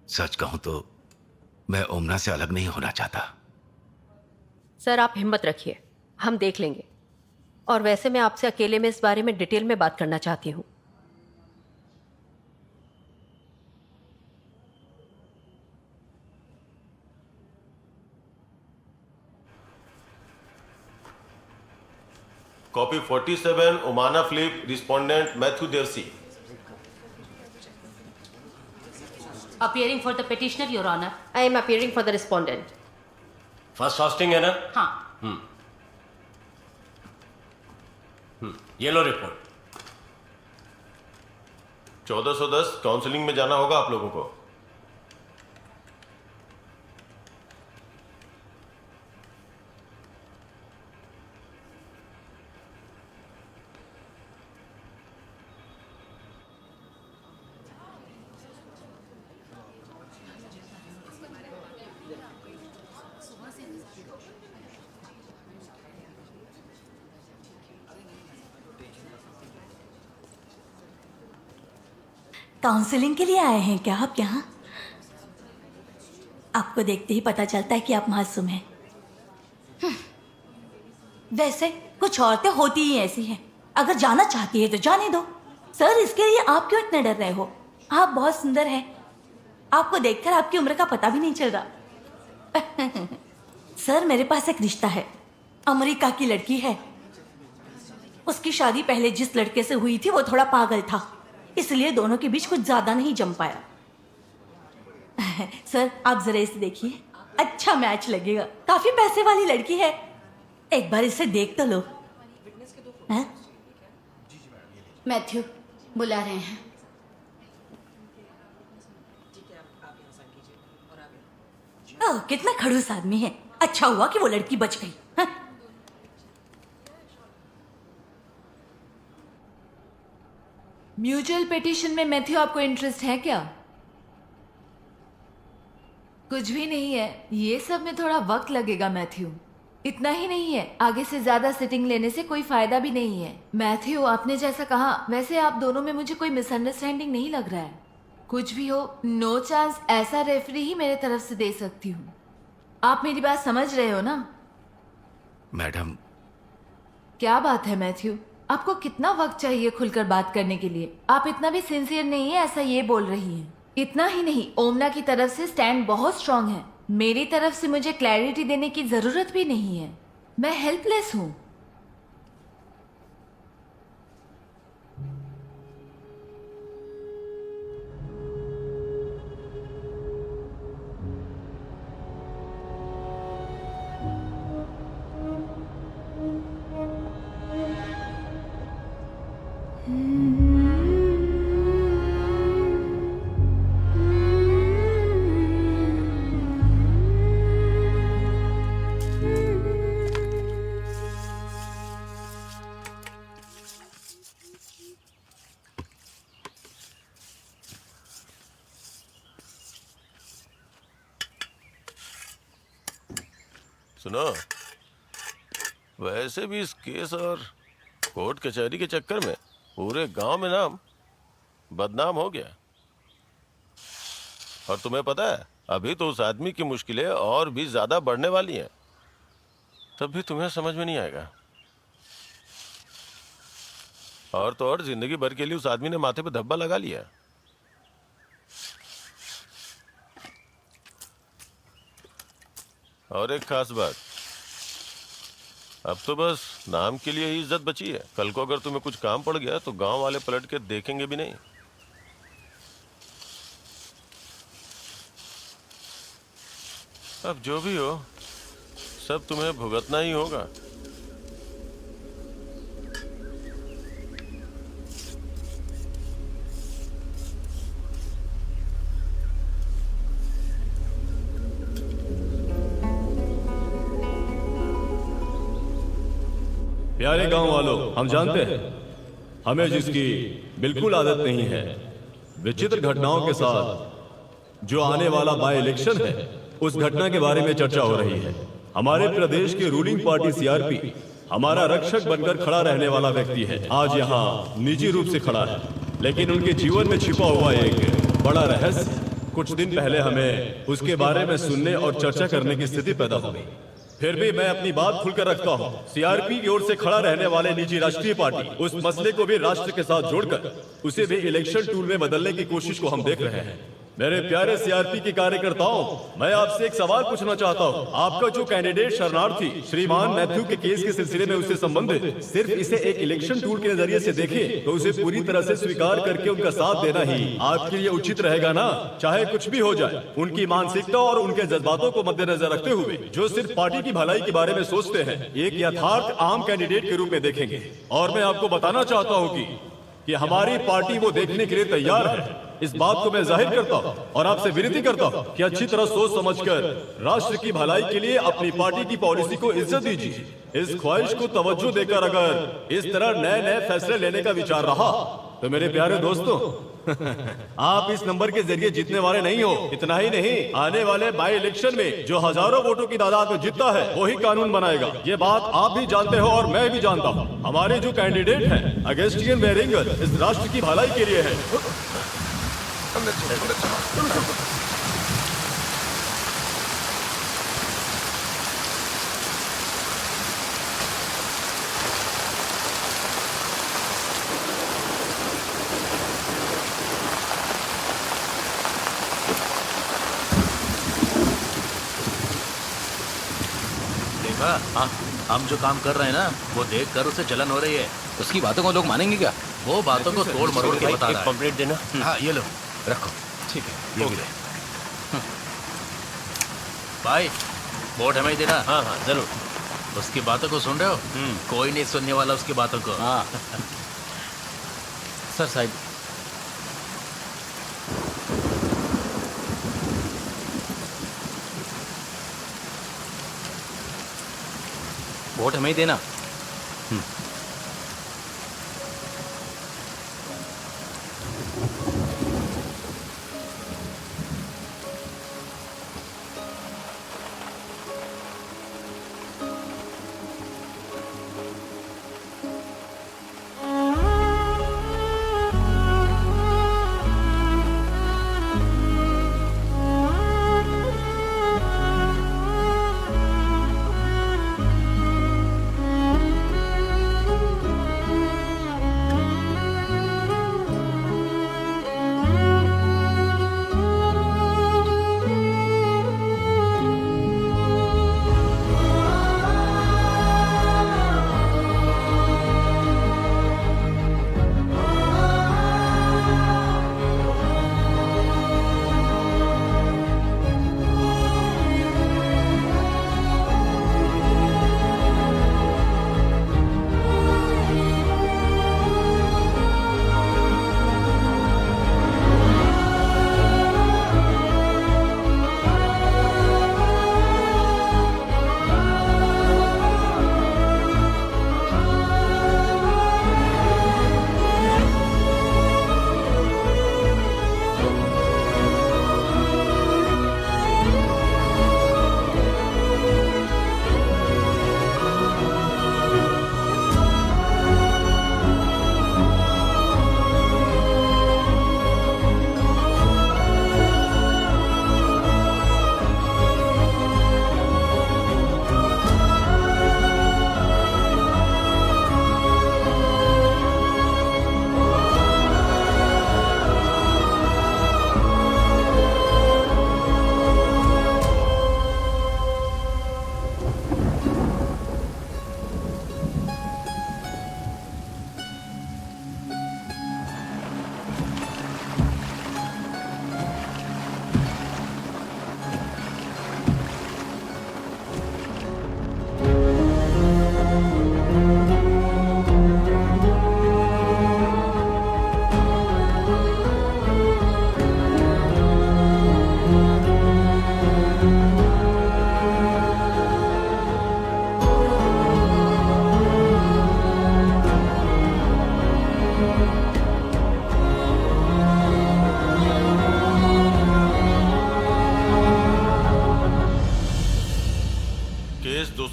सच कहूं तो मैं ओमना से अलग नहीं होना चाहता। सर आप हिम्मत रखिए, हम देख लेंगे। और वैसे मैं आपसे अकेले में इस बारे में डिटेल में बात करना चाहती हूँ। Copy 47 Omana Philip, respondent Mathew Devassy. Appearing for the petitioner, Your Honor. I am appearing for the respondent. First fasting है ना? हाँ। ये लो रिपोर्ट। 1410 काउंसलिंग में जाना होगा आप लोगों को। काउंसलिंग के लिए आए हैं क्या आप यहाँ? आपको देखते ही पता चलता है कि आप मासूम हैं। वैसे कुछ औरतें होती ही ऐसी हैं। अगर जाना चाहती है तो जाने दो। सर इसके लिए आप क्यों इतने डर रहे हो? आप बहुत सुंदर हैं। आपको देखकर आपकी उम्र का पता भी नहीं चल रहा। सर मेरे पास एक रिश्ता है, अमेरिका की लड़की है। उसकी शादी पहले जिस लड़के से हुई थी वो थोड़ा पागल था, इसलिए दोनों के बीच कुछ ज्यादा नहीं जम पाया। सर आप जरा इसे देखिए, अच्छा मैच लगेगा। काफी पैसे वाली लड़की है, एक बार इसे देख तो लो। मैथ्यू बुला रहे हैं। ओह, कितना खड़ूस आदमी है। अच्छा हुआ कि वो लड़की बच गई। म्यूचुअल पिटीशन में मैथ्यू आपको इंटरेस्ट है क्या? कुछ भी नहीं है, ये सब में थोड़ा वक्त लगेगा मैथ्यू। इतना ही नहीं है, आगे से ज्यादा सिटिंग लेने से कोई फायदा भी नहीं है। मैथ्यू आपने जैसा कहा, वैसे आप दोनों में मुझे कोई मिसअंडरस्टैंडिंग नहीं लग रहा है। कुछ भी हो, नो चांस ऐसा रेफरी ही मेरे तरफ से दे सकती हूँ। आप मेरी बात समझ रहे हो ना? मैडम क्या बात है मैथ्यू, आपको कितना वक्त चाहिए खुलकर बात करने के लिए? आप इतना भी सिंसियर नहीं है ऐसा ये बोल रही हैं। इतना ही नहीं, ओमना की तरफ से स्टैंड बहुत स्ट्रांग है। मेरी तरफ से मुझे क्लैरिटी देने की जरूरत भी नहीं है। मैं हेल्पलेस हूँ। सुनो, वैसे भी इस केस और कोर्ट कचहरी के चक्कर में पूरे गांव में नाम बदनाम हो गया। और तुम्हें पता है, अभी तो उस आदमी की मुश्किलें और भी ज्यादा बढ़ने वाली हैं। तब भी तुम्हें समझ में नहीं आएगा। और तो और जिंदगी भर के लिए उस आदमी ने माथे पे धब्बा लगा लिया। और एक खास बात, अब तो बस नाम के लिए ही इज्जत बची है। कल को अगर तुम्हें कुछ काम पड़ गया तो गांव वाले पलट के देखेंगे भी नहीं। अब जो भी हो, सब तुम्हें भुगतना ही होगा। प्यारे गांव वालों, हम जानते हैं हमें जिसकी बिल्कुल आदत नहीं है विचित्र घटनाओं के साथ जो आने वाला बाय इलेक्शन है उस घटना के बारे में चर्चा हो रही है। हमारे प्रदेश की रूलिंग पार्टी सीआरपी हमारा रक्षक बनकर खड़ा रहने वाला व्यक्ति है। आज यहाँ निजी रूप से खड़ा है, लेकिन उनके जीवन में छिपा हुआ एक बड़ा रहस्य कुछ दिन पहले हमें उसके बारे में सुनने और चर्चा करने की स्थिति पैदा हो गई। फिर भी मैं अपनी बात खुलकर रखता हूँ। सीआरपी की ओर से खड़ा रहने वाले निजी राष्ट्रीय पार्टी उस मसले को भी राष्ट्र के साथ जोड़कर उसे भी इलेक्शन टूल में बदलने की कोशिश को हम देख रहे हैं। मेरे प्यारे सीआरपी के कार्यकर्ताओं, मैं आपसे एक सवाल पूछना चाहता हूँ। आपका जो कैंडिडेट शरणार्थी श्रीमान मैथ्यू के केस के सिलसिले में उससे संबंधित सिर्फ इसे एक इलेक्शन टूल के नजरिए से देखे तो उसे पूरी तरह से स्वीकार करके उनका साथ देना ही आपके लिए उचित रहेगा ना? चाहे कुछ भी हो जाए, उनकी मानसिकता और उनके जज्बातों को मद्देनजर रखते हुए जो सिर्फ पार्टी की भलाई के बारे में सोचते हैं, एक यथार्थ आम कैंडिडेट के रूप में देखेंगे। और मैं आपको बताना चाहता हूँ कि हमारी पार्टी वो देखने के लिए तैयार है। इस बात को मैं जाहिर करता हूँ और आपसे विनती करता हूँ कि अच्छी तरह सोच समझकर राष्ट्र की भलाई के लिए अपनी पार्टी की पॉलिसी को इज्जत दीजिए। इस ख्वाहिश को तवज्जो देकर अगर इस तरह नए नए फैसले लेने का विचार रहा तो मेरे प्यारे दोस्तों आप इस नंबर के जरिए जीतने वाले नहीं हो। इतना ही नहीं, आने वाले बाई इलेक्शन में जो हजारों वोटों की तादाद में जीतता है वही कानून बनाएगा। ये बात आप भी जानते हो और मैं भी जानता हूँ। हमारे जो कैंडिडेट हैं अगस्टियन बेरिंगर इस राष्ट्र की भलाई के लिए है। हाँ, हम जो काम कर रहे हैं ना वो देख कर उसे जलन हो रही है। उसकी बातों को लोग मानेंगे क्या? वो बातों को तोड़ मरोड़ के बता रहा है। कंप्लीट देना। हाँ ये लो रखो। ठीक है, ये भी ले। भाई वोट हमें ही देना। हाँ हाँ जरूर। उसकी बातों को सुन रहे हो? कोई नहीं सुनने वाला उसकी बातों को। हाँ सर साइड। वोट हमें ही देना।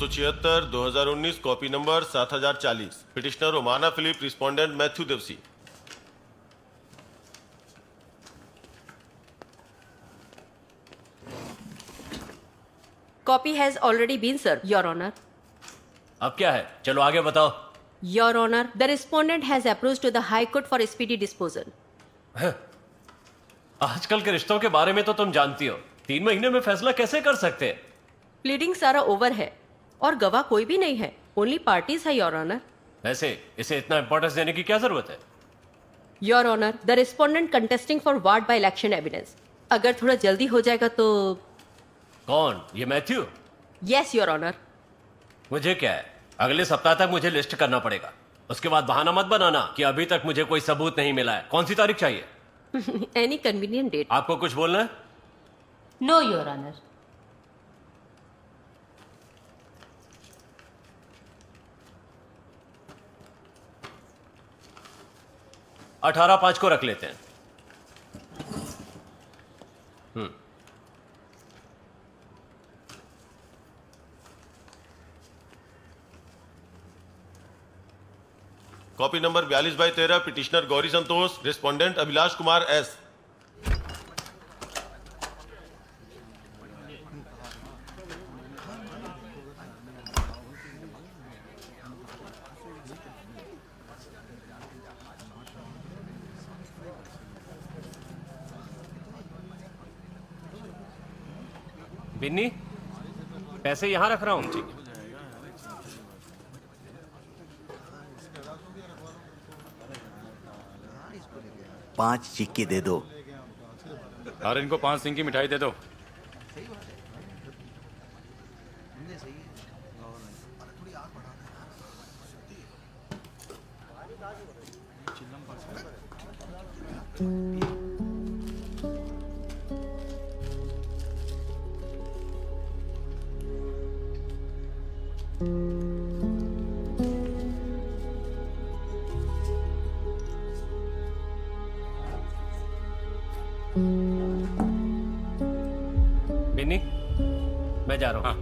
276 2019 copy number 7040 petitioner Romana Philip respondent Mathew Devassy. Copy has already been served, Your Honor. अब क्या है? चलो आगे बताओ। Your Honor, the respondent has approached to the High Court for speedy disposal. आजकल के रिश्तों के बारे में तो तुम जानती हो, 3 महीने में फैसला कैसे कर सकते हैं? प्लीडिंग सारा ओवर है और गवाह कोई भी नहीं है, ओनली पार्टीज है, योर ऑनर। वैसे इसे इतना इंपॉर्टेंस देने की क्या जरूरत है? Your honour, the respondent contesting for ward by election evidence. अगर थोड़ा जल्दी हो जाएगा तो। कौन? ये मैथ्यू? Yes your honour. मुझे क्या है, अगले सप्ताह तक मुझे लिस्ट करना पड़ेगा। उसके बाद बहाना मत बनाना कि अभी तक मुझे कोई सबूत नहीं मिला है। कौन सी तारीख चाहिए? Any convenient date. आपको कुछ बोलना है? No your honour. अठारह 5 को रख लेते हैं। Copy number 42/13 petitioner Gauri Santosh respondent Abhilash Kumar S. Binny, पैसे यहां रख रहा हूं। ठीक है। पांच सिक्के दे दो। और इनको 5 सिंह की मिठाई दे दो। बिन्नी, मैं जा रहा हूं। हाँ।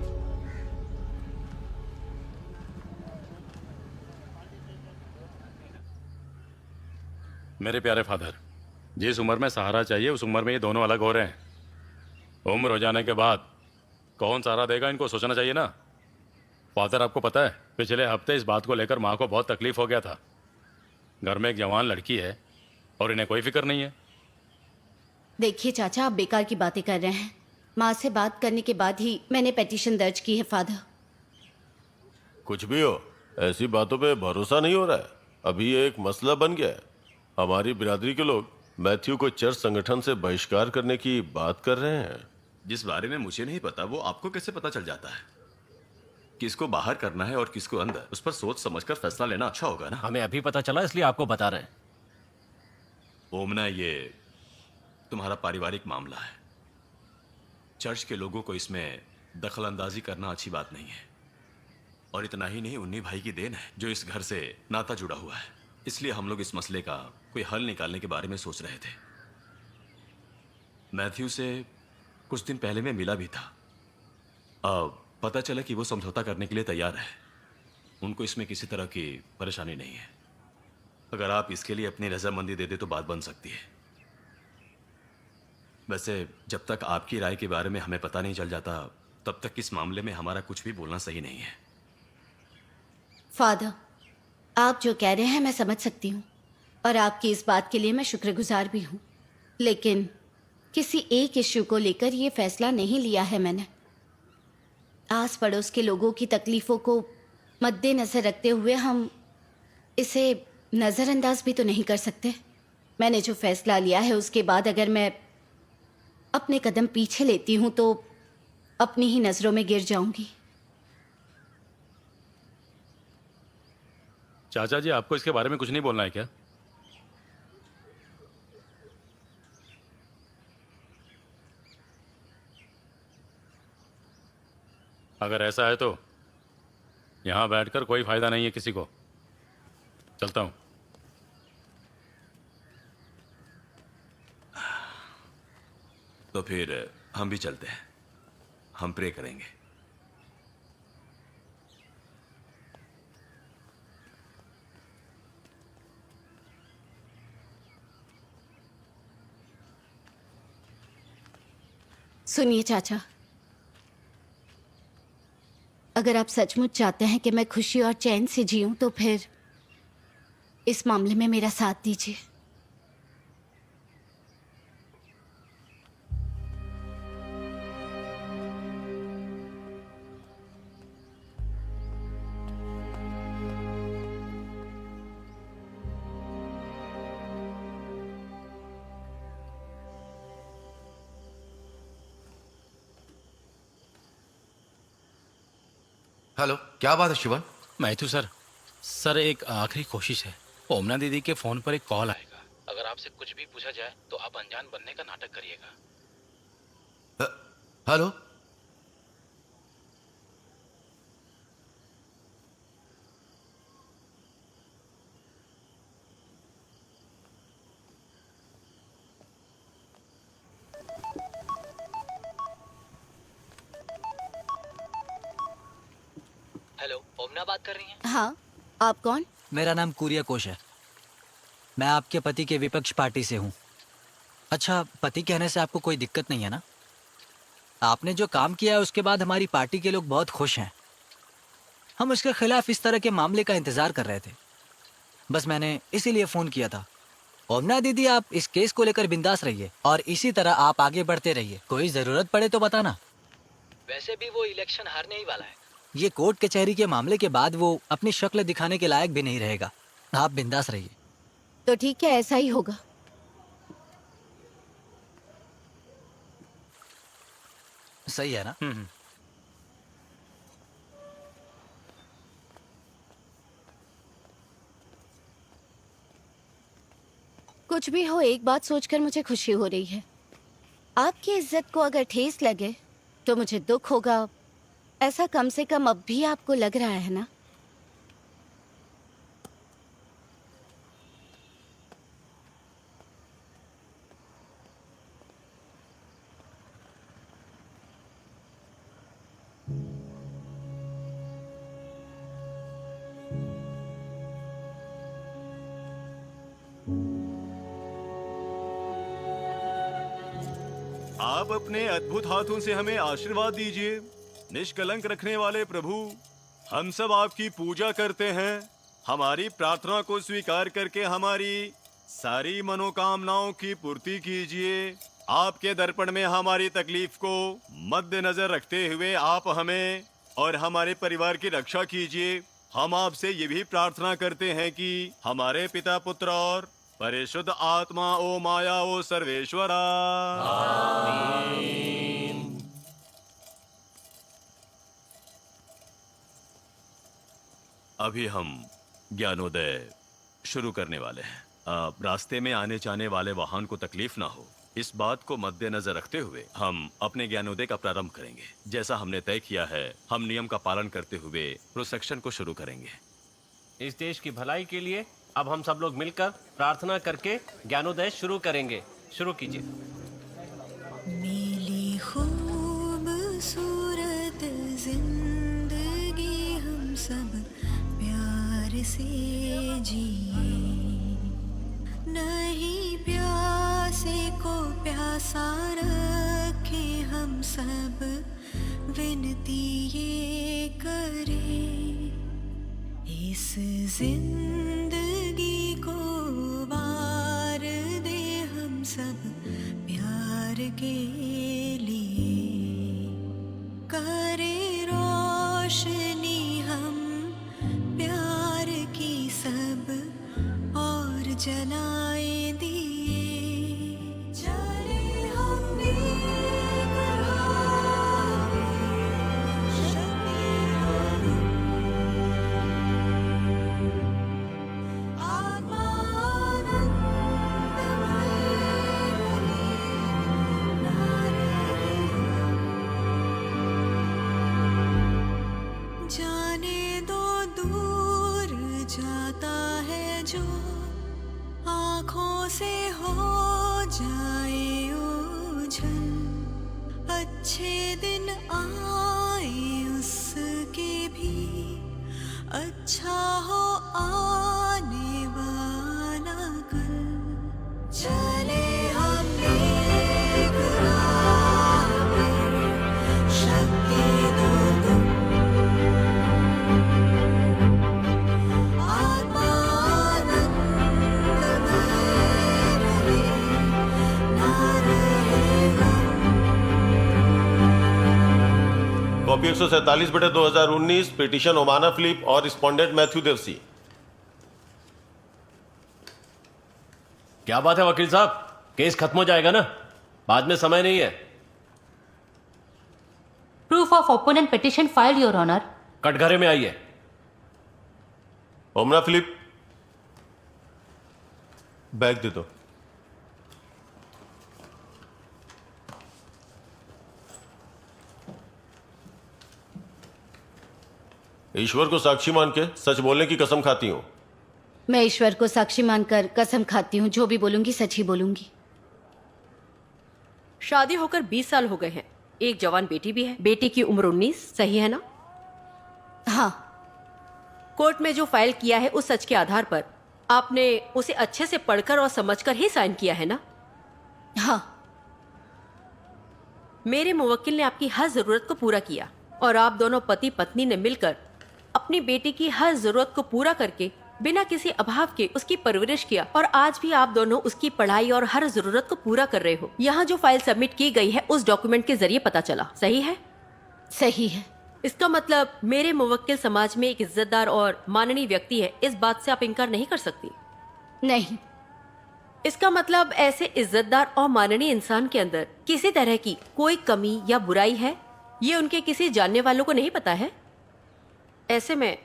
मेरे प्यारे फादर, जिस उम्र में सहारा चाहिए उस उम्र में ये दोनों अलग हो रहे हैं। उम्र हो जाने के बाद कौन सहारा देगा इनको सोचना चाहिए ना। फादर, आपको पता है पिछले हफ्ते इस बात को लेकर माँ को बहुत तकलीफ हो गया था। घर में एक जवान लड़की है और इन्हें कोई फिक्र नहीं है। देखिए चाचा, आप बेकार की बातें कर रहे हैं। माँ से बात करने के बाद ही मैंने पिटीशन दर्ज की है फादर। कुछ भी हो, ऐसी बातों पे भरोसा नहीं हो रहा है। अभी एक मसला बन गया है। हमारी बिरादरी के लोग मैथ्यू को चर्च संगठन से बहिष्कार करने की बात कर रहे हैं। जिस बारे में मुझे नहीं पता वो आपको कैसे पता चल जाता है? किसको बाहर करना है और किसको अंदर, उस पर सोच समझकर फैसला लेना अच्छा होगा ना। हमें अभी पता चला इसलिए आपको बता रहे हैं। ओमना, ये तुम्हारा पारिवारिक मामला है। चर्च के लोगों को इसमें दखल अंदाजी करना अच्छी बात नहीं है। और इतना ही नहीं, उन्हीं भाई की देन है जो इस घर से नाता जुड़ा हुआ है। इसलिए हम लोग इस मसले का कोई हल निकालने के बारे में सोच रहे थे। मैथ्यू से कुछ दिन पहले मैं मिला भी था। अब पता चला कि वो समझौता करने के लिए तैयार है। उनको इसमें किसी तरह की परेशानी नहीं है। अगर आप इसके लिए अपनी रजामंदी दे दे तो बात बन सकती है। वैसे जब तक आपकी राय के बारे में हमें पता नहीं चल जाता तब तक इस मामले में हमारा कुछ भी बोलना सही नहीं है। फादर, आप जो कह रहे हैं मैं समझ सकती हूँ और आपकी इस बात के लिए मैं शुक्रगुजार भी हूँ, लेकिन किसी एक इश्यू को लेकर ये फैसला नहीं लिया है मैंने। आस पड़ोस के लोगों की तकलीफ़ों को मद्देनज़र रखते हुए हम इसे नज़रअंदाज भी तो नहीं कर सकते। मैंने जो फैसला लिया है उसके बाद अगर मैं अपने कदम पीछे लेती हूँ तो अपनी ही नज़रों में गिर जाऊंगी। चाचा जी, आपको इसके बारे में कुछ नहीं बोलना है क्या? अगर ऐसा है तो यहां बैठकर कोई फायदा नहीं है किसी को। चलता हूं। तो फिर हम भी चलते हैं। हम प्रे करेंगे। सुनिए चाचा, अगर आप सचमुच चाहते हैं कि मैं खुशी और चैन से जीऊं तो फिर इस मामले में मेरा साथ दीजिए। हेलो, क्या बात है शिवन? मैथ्यू सर एक आखिरी कोशिश है। ओमना दीदी के फोन पर एक कॉल आएगा। अगर आपसे कुछ भी पूछा जाए तो आप अनजान बनने का नाटक करिएगा। हेलो, हेलो, ओमना बात कर रही हैं? हाँ, आप कौन? मेरा नाम कुरियाकोश है। मैं आपके पति के विपक्ष पार्टी से हूँ। अच्छा, पति कहने से आपको कोई दिक्कत नहीं है ना? आपने जो काम किया है उसके बाद हमारी पार्टी के लोग बहुत खुश हैं। हम उसके खिलाफ इस तरह के मामले का इंतजार कर रहे थे। बस मैंने इसीलिए फोन किया था। ओमना दीदी, आप इस केस को लेकर बिंदास रहिए और इसी तरह आप आगे बढ़ते रहिए। कोई जरूरत पड़े तो बताना। वैसे भी वो इलेक्शन हारने ही वाला है। ये कोर्ट कचहरी के मामले के बाद वो अपनी शक्ल दिखाने के लायक भी नहीं रहेगा। आप बिंदास रहिए। तो ठीक है, ऐसा ही होगा। सही है ना? कुछ भी हो, एक बात सोचकर मुझे खुशी हो रही है। आपकी इज्जत को अगर ठेस लगे तो मुझे दुख होगा। ऐसा कम से कम अब भी आपको लग रहा है ना? आप अपने अद्भुत हाथों से हमें आशीर्वाद दीजिए। निष्कलंक रखने वाले प्रभु, हम सब आपकी पूजा करते हैं। हमारी प्रार्थना को स्वीकार करके हमारी सारी मनोकामनाओं की पूर्ति कीजिए। आपके दर्पण में हमारी तकलीफ को मद्देनजर रखते हुए आप हमें और हमारे परिवार की रक्षा कीजिए। हम आपसे ये भी प्रार्थना करते हैं कि हमारे पिता, पुत्र और परिशुद्ध आत्मा ओ माया ओ सर्वेश्वरा। अभी हम ज्ञानोदय शुरू करने वाले हैं। रास्ते में आने जाने वाले वाहन को तकलीफ ना हो, इस बात को मद्देनजर रखते हुए हम अपने ज्ञानोदय का प्रारंभ करेंगे। जैसा हमने तय किया है, हम नियम का पालन करते हुए प्रोसेक्शन को शुरू करेंगे। इस देश की भलाई के लिए अब हम सब लोग मिलकर प्रार्थना करके ज्ञानोदय शुरू करेंगे। शुरू कीजिए। मिली खूबसूरत जिंदगी हम सब प्यार से जिए, नहीं प्यासे को प्यासा रखे हम सब, विनती ये करें। इस जिंदगी को वार दे हम सब प्यार के लिए, करे रोशनी हम प्यार की सब और जलाए दिए। चले हम जाने दो दूर जाता है जो, आँखों से हो जाए ओझल। अच्छे दिन आए उसके भी, अच्छा हो आने वाला कल। चले हम एक राह पे, कॉपी 147/2019, पिटीशन ओमाना फिलिप और रिस्पोंडेंट मैथ्यू देवसी। क्या बात है वकील साहब, केस खत्म हो जाएगा ना, बाद में समय नहीं है। Proof of opponent petition file your honour. कटघरे में आइए। ओमना फिलिप, बैग दे दो। ईश्वर को साक्षी मान के सच बोलने की कसम खाती हूँ। मैं ईश्वर को साक्षी मानकर कसम खाती हूँ, जो भी बोलूंगी सच ही बोलूंगी। शादी होकर 20 साल हो गए हैं, एक जवान बेटी भी है। बेटी की उम्र 19, सही है ना? हाँ। कोर्ट में जो फाइल किया है उस सच के आधार पर आपने उसे अच्छे से पढ़कर और समझकर ही साइन किया है ना? हाँ। मेरे मुवक्किल ने आपकी हर जरूरत को पूरा किया और आप दोनों पति पत्नी ने मिलकर अपनी बेटी की हर जरूरत को पूरा करके बिना किसी अभाव के उसकी परवरिश किया, और आज भी आप दोनों उसकी पढ़ाई और हर जरूरत को पूरा कर रहे हो। यहाँ जो फाइल सबमिट की गई है उस डॉक्यूमेंट के जरिए पता चला, सही है? सही है। इसका मतलब मेरे मुवक्किल समाज में एक इज्जतदार और माननीय व्यक्ति है, इस बात से आप इनकार नहीं कर सकती। नहीं। इसका मतलब ऐसे इज्जतदार और माननीय इंसान के अंदर किसी तरह की कोई कमी या बुराई है, ये उनके किसी जानने वालों को नहीं पता है। ऐसे में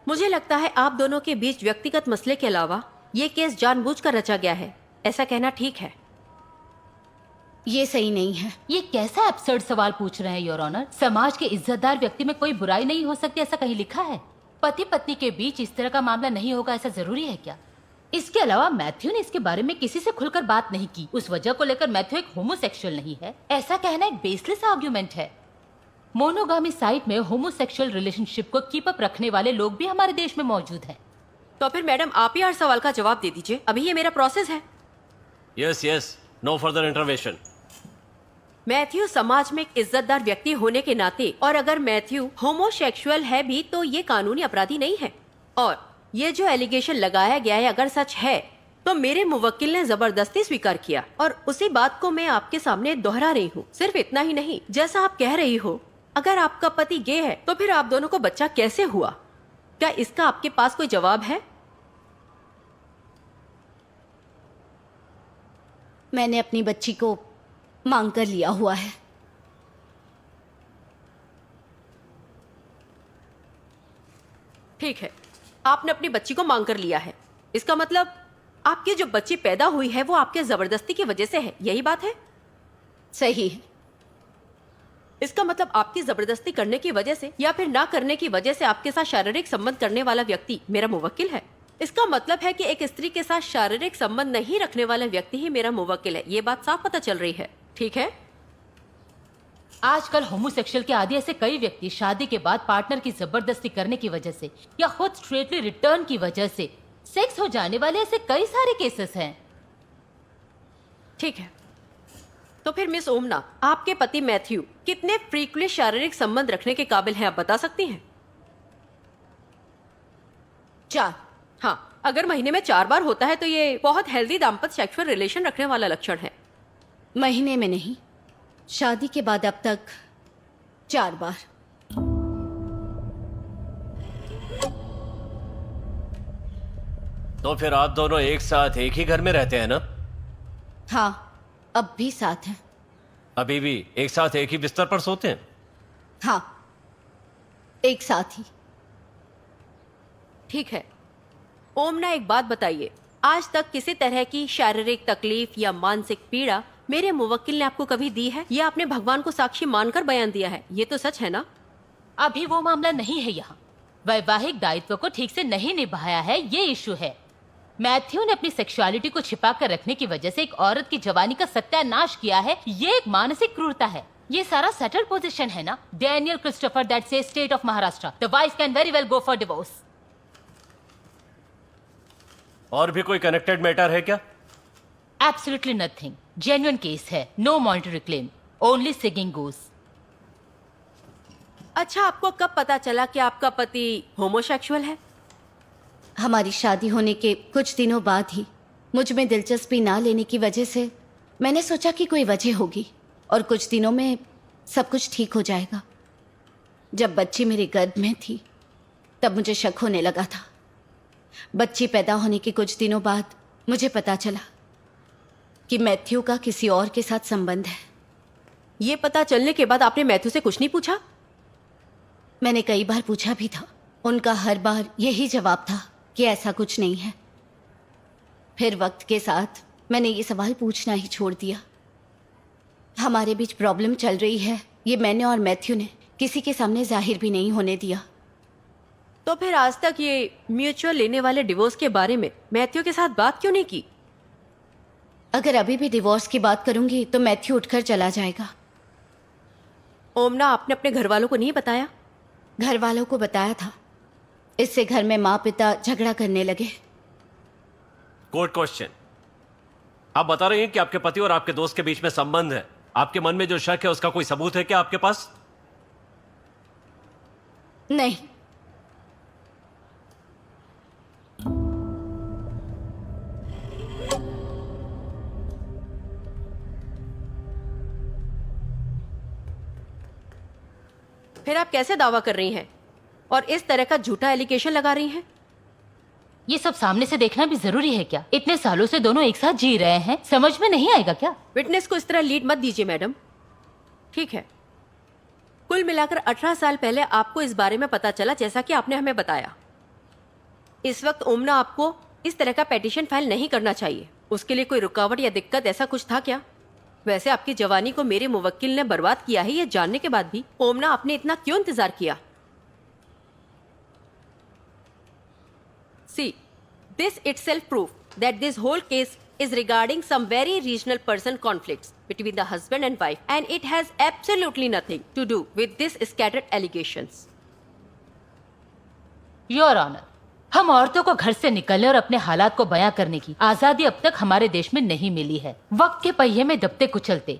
मुझे लगता है आप दोनों के बीच व्यक्तिगत मसले के अलावा ये केस जानबूझकर रचा गया है, ऐसा कहना ठीक है? ये सही नहीं है। ये कैसा एब्सर्ड सवाल पूछ रहे हैं योर ऑनर? समाज के इज्जतदार व्यक्ति में कोई बुराई नहीं हो सकती, ऐसा कहीं लिखा है? पति पत्नी के बीच इस तरह का मामला नहीं होगा, ऐसा जरूरी है क्या? इसके अलावा मैथ्यू ने इसके बारे में किसी से खुलकर बात नहीं की। उस वजह को लेकर मैथ्यू एक होमोसेक्सुअल नहीं है, ऐसा कहना एक बेसलेस आर्ग्यूमेंट है। मोनोगामी साइट में होमोसेक्सुअल रिलेशनशिप को कीप अप रखने वाले लोग भी हमारे देश में मौजूद हैं। तो फिर मैडम आप ही हर सवाल का जवाब दे दीजिए, अभी ये मेरा प्रोसेस है। Yes yes, no further intervention. Matthew समाज में एक इज्जतदार व्यक्ति होने के नाते, और अगर मैथ्यू होमोसेक्सुअल है भी तो ये कानूनी अपराधी नहीं है। और ये जो एलिगेशन लगाया गया है अगर सच है तो मेरे मुवक्किल ने जबरदस्ती स्वीकार किया, और उसी बात को मैं आपके सामने दोहरा रही हूँ। सिर्फ इतना ही नहीं, जैसा आप कह रही हो अगर आपका पति गे है तो फिर आप दोनों को बच्चा कैसे हुआ? क्या इसका आपके पास कोई जवाब है? मैंने अपनी बच्ची को मांग कर लिया हुआ है। ठीक है, आपने अपनी बच्ची को मांग कर लिया है, इसका मतलब आपकी जो बच्ची पैदा हुई है वो आपके जबरदस्ती की वजह से है, यही बात है? सही है। इसका मतलब आपकी जबरदस्ती करने की वजह से या फिर ना करने की वजह से आपके साथ शारीरिक संबंध करने वाला व्यक्ति मेरा मुवक्किल है। इसका मतलब है कि एक स्त्री के साथ शारीरिक संबंध नहीं रखने वाला व्यक्ति ही मेरा मुवक्किल है, ये बात साफ पता चल रही है, ठीक है? आजकल होमोसेक्सुअल के आदि ऐसे कई व्यक्ति शादी के बाद पार्टनर की जबरदस्ती करने की वजह से या खुद स्ट्रेटली रिटर्न की वजह से सेक्स हो जाने वाले ऐसे कई सारे केसेस हैं। ठीक है, तो फिर मिस ओमना, आपके पति मैथ्यू कितने फ्रीक्वेंटली शारीरिक संबंध रखने के काबिल हैं, आप बता सकती हैं? 4। हाँ, अगर महीने में 4 बार होता है तो ये बहुत हेल्दी दाम्पत्य सेक्सुअल रिलेशन रखने वाला लक्षण है। महीने में नहीं, शादी के बाद अब तक 4 बार। तो फिर आप दोनों एक साथ एक ही घर में रहते हैं ना? हाँ, अब भी साथ हैं। अभी भी एक साथ एक ही बिस्तर पर सोते हैं? हाँ, एक साथ ही। ठीक है, ओमना एक बात बताइए, आज तक किसी तरह की शारीरिक तकलीफ या मानसिक पीड़ा मेरे मुवक्किल ने आपको कभी दी है, या आपने भगवान को साक्षी मानकर बयान दिया है? ये तो सच है ना? अभी वो मामला नहीं है यहाँ। वैवाहिक दायित्व को ठीक से नहीं निभाया है, ये इशू है। मैथ्यू ने अपनी सेक्सुअलिटी को छिपा कर रखने की वजह से एक औरत की जवानी का सत्यानाश किया है, ये एक मानसिक क्रूरता है। ये सारा सेटल पोजीशन है ना? डैनियल क्रिस्टोफर दैट से state of Maharashtra, the wife can very well go for divorce. और भी कोई कनेक्टेड मैटर है क्या? एब्सोल्युटली नथिंग, जेन्युइन केस है, नो मॉनिटरी क्लेम, ओनली सिगिंग गोज। अच्छा, आपको कब पता चला कि आपका पति होमोसेक्सुअल है? हमारी शादी होने के कुछ दिनों बाद ही। मुझ में दिलचस्पी ना लेने की वजह से मैंने सोचा कि कोई वजह होगी और कुछ दिनों में सब कुछ ठीक हो जाएगा। जब बच्ची मेरे गर्भ में थी तब मुझे शक होने लगा था। बच्ची पैदा होने के कुछ दिनों बाद मुझे पता चला कि मैथ्यू का किसी और के साथ संबंध है। ये पता चलने के बाद आपने मैथ्यू से कुछ नहीं पूछा? मैंने कई बार पूछा भी था। उनका हर बार यही जवाब था कि ऐसा कुछ नहीं है। फिर वक्त के साथ मैंने ये सवाल पूछना ही छोड़ दिया। हमारे बीच प्रॉब्लम चल रही है, ये मैंने और मैथ्यू ने किसी के सामने जाहिर भी नहीं होने दिया। तो फिर आज तक ये म्यूचुअल लेने वाले डिवोर्स के बारे में मैथ्यू के साथ बात क्यों नहीं की? अगर अभी भी डिवोर्स की बात करूंगी तो मैथ्यू उठकर चला जाएगा। ओमना, आपने अपने घर वालों को नहीं बताया? घर वालों को बताया था। इससे घर में माँ पिता झगड़ा करने लगे। कोर्ट क्वेश्चन, आप बता रहे हैं कि आपके पति और आपके दोस्त के बीच में संबंध है। आपके मन में जो शक है उसका कोई सबूत है क्या आपके पास? नहीं। फिर आप कैसे दावा कर रही हैं और इस तरह का झूठा एलिगेशन लगा रही हैं? ये सब सामने से देखना भी जरूरी है क्या? इतने सालों से दोनों एक साथ जी रहे हैं, समझ में नहीं आएगा क्या? विटनेस को इस तरह लीड मत दीजिए मैडम। ठीक है, कुल मिलाकर 18 साल पहले आपको इस बारे में पता चला, जैसा कि आपने हमें बताया। इस वक्त ओमना आपको इस तरह का पेटिशन फाइल नहीं करना चाहिए। उसके लिए कोई रुकावट या दिक्कत ऐसा कुछ था क्या? वैसे आपकी जवानी को मेरे मुवक्किल ने बर्बाद किया है, ये जानने के बाद भी ओमना आपने इतना क्यों इंतजार किया? See, this itself proof that this whole case is regarding some very regional person conflicts between the husband and wife, and it has absolutely nothing to do with this scattered allegations. Your honour, हम औरतों को घर से निकलने और अपने हालात को बयां करने की आजादी अब तक हमारे देश में नहीं मिली है। वक्त के पहिए में दबते कुचलते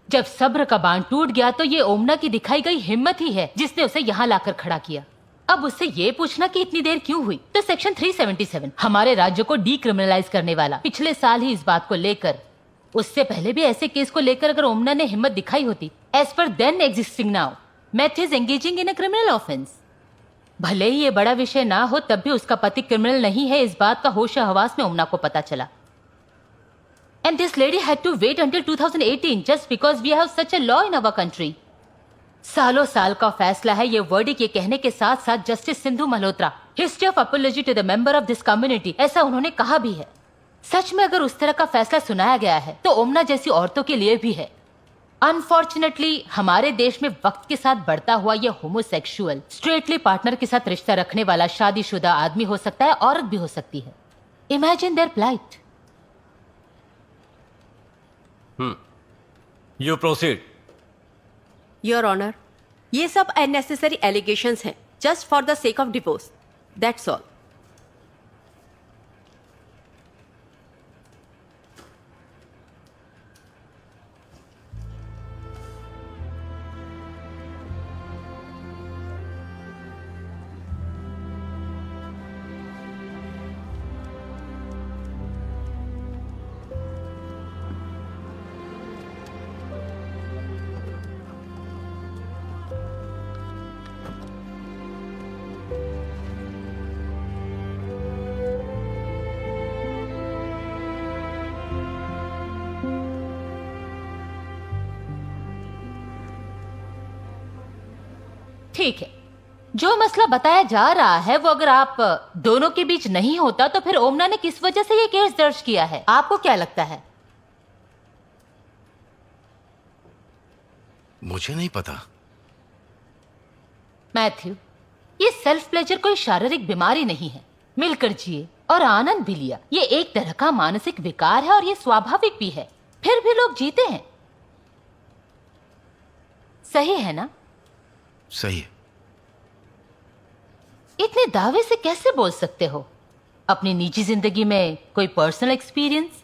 जब सब्र का बांध टूट गया तो ये ओमना की दिखाई गई हिम्मत ही है जिसने उसे यहाँ लाकर खड़ा किया। अब उससे ये पूछना कि इतनी देर क्यों हुई, तो सेक्शन 377 हमारे राज्य को डीक्रिमिनलाइज करने वाला पिछले साल ही इस बात को लेकर, उससे पहले भी ऐसे केस को लेकर अगर ओमना ने हिम्मत दिखाई होती, as per then existing now Matthew is engaging in a criminal offence. भले ही ये बड़ा विषय ना हो, तब भी उसका पति क्रिमिनल नहीं है, इस बात का होश हवास में ओमना को पता चला। And this lady had to wait until 2018 just because we have such a law in our country. सालों साल का फैसला है ये वर्डिक, ये कहने के साथ साथ justice Sindhu Malhotra, history of apology to the member of this community, ऐसा उन्होंने कहा भी है। सच में अगर उस तरह का फैसला सुनाया गया है तो ओमना जैसी औरतों के लिए भी है। अनफॉर्चुनेटली हमारे देश में वक्त के साथ बढ़ता हुआ ये होमोसेक्सुअल स्ट्रेटली पार्टनर के साथ रिश्ता रखने वाला शादीशुदा आदमी हो सकता है, औरत भी हो सकती है। Imagine their plight. You proceed. Your honour, ये सब अननेसेसरी एलिगेशंस हैं, just for the sake of divorce, that's all. ठीक है, जो मसला बताया जा रहा है वो अगर आप दोनों के बीच नहीं होता तो फिर ओमना ने किस वजह से ये केस दर्ज किया है, आपको क्या लगता है? मुझे नहीं पता। मैथ्यू, ये सेल्फ प्लेजर कोई शारीरिक बीमारी नहीं है। मिलकर जिए और आनंद भी लिया, ये एक तरह का मानसिक विकार है और ये स्वाभाविक भी है। फिर भी लोग जीते हैं, सही है ना? सही है। इतने दावे से कैसे बोल सकते हो? अपनी निजी जिंदगी में कोई पर्सनल एक्सपीरियंस?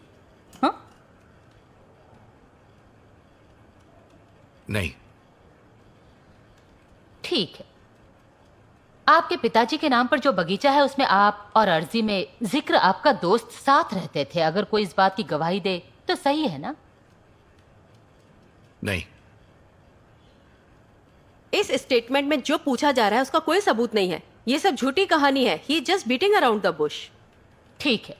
नहीं। ठीक है, आपके पिताजी के नाम पर जो बगीचा है उसमें आप और अर्जी में जिक्र आपका दोस्त साथ रहते थे, अगर कोई इस बात की गवाही दे तो सही है ना? नहीं। इस इस स्टेटमेंट में जो पूछा जा रहा है उसका कोई सबूत नहीं है। ये सब झूठी कहानी है। He just beating around the bush. ठीक है,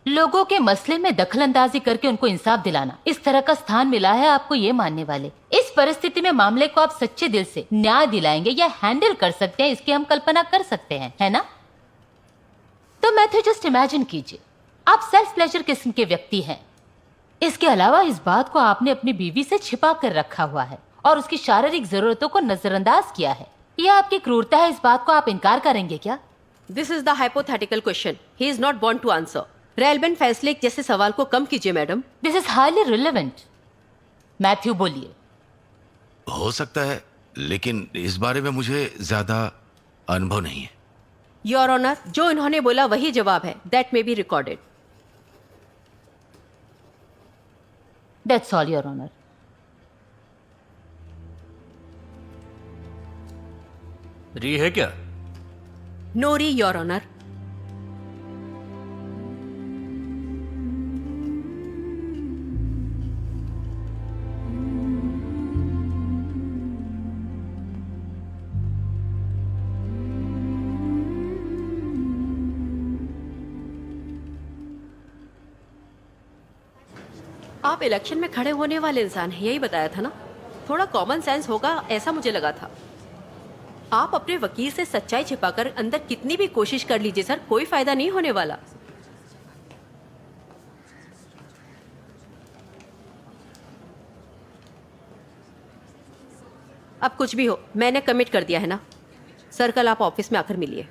लोगों के मसले में दखलंदाजी करके उनको इंसाफ दिलाना, इस तरह का स्थान मिला है आपको ये मानने वाले। इस परिस्थिति में मामले को आप सच्चे दिल से न्याय दिलाएंगे या हैंडल कर सकते हैं, इसकी हम कल्पना कर सकते हैं, है ना? तो मैथ्यू, जस्ट इमेजिन कीजिए, आप सेल्फ प्लेजर किस्म के व्यक्ति हैं। इसके अलावा इस बात को आपने अपनी बीवी से छिपा कर रखा हुआ है और उसकी शारीरिक जरूरतों को नजरअंदाज किया है। यह आपकी क्रूरता है, इस बात को आप इनकार करेंगे क्या? This is the hypothetical question. He is not born to answer. Relevant फैसले जैसे सवाल को कम कीजिए madam. This is highly relevant. Matthew बोलिए। हो सकता है, लेकिन इस बारे में मुझे ज्यादा अनुभव नहीं है। योर ऑनर, जो इन्होंने बोला वही जवाब है। That may be recorded. That's all your honour. री है क्या? नो री योर ऑनर। आप इलेक्शन में खड़े होने वाले इंसान हैं, यही बताया था ना? थोड़ा कॉमन सेंस होगा ऐसा मुझे लगा था। आप अपने वकील से सच्चाई छिपाकर अंदर कितनी भी कोशिश कर लीजिए सर, कोई फायदा नहीं होने वाला। अब कुछ भी हो, मैंने कमिट कर दिया है ना सर। कल आप ऑफिस में आकर मिलिए।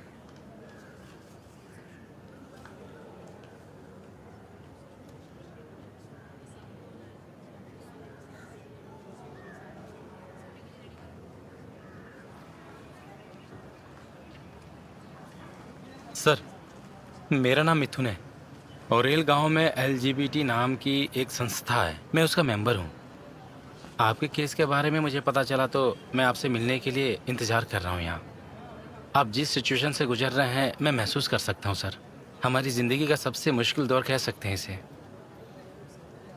सर, मेरा नाम मिथुन है और रेल गांव में LGBT नाम की एक संस्था है, मैं उसका मेंबर हूं। आपके केस के बारे में मुझे पता चला तो मैं आपसे मिलने के लिए इंतज़ार कर रहा हूं यहाँ। आप जिस सिचुएशन से गुजर रहे हैं मैं महसूस कर सकता हूं सर। हमारी ज़िंदगी का सबसे मुश्किल दौर कह सकते हैं इसे।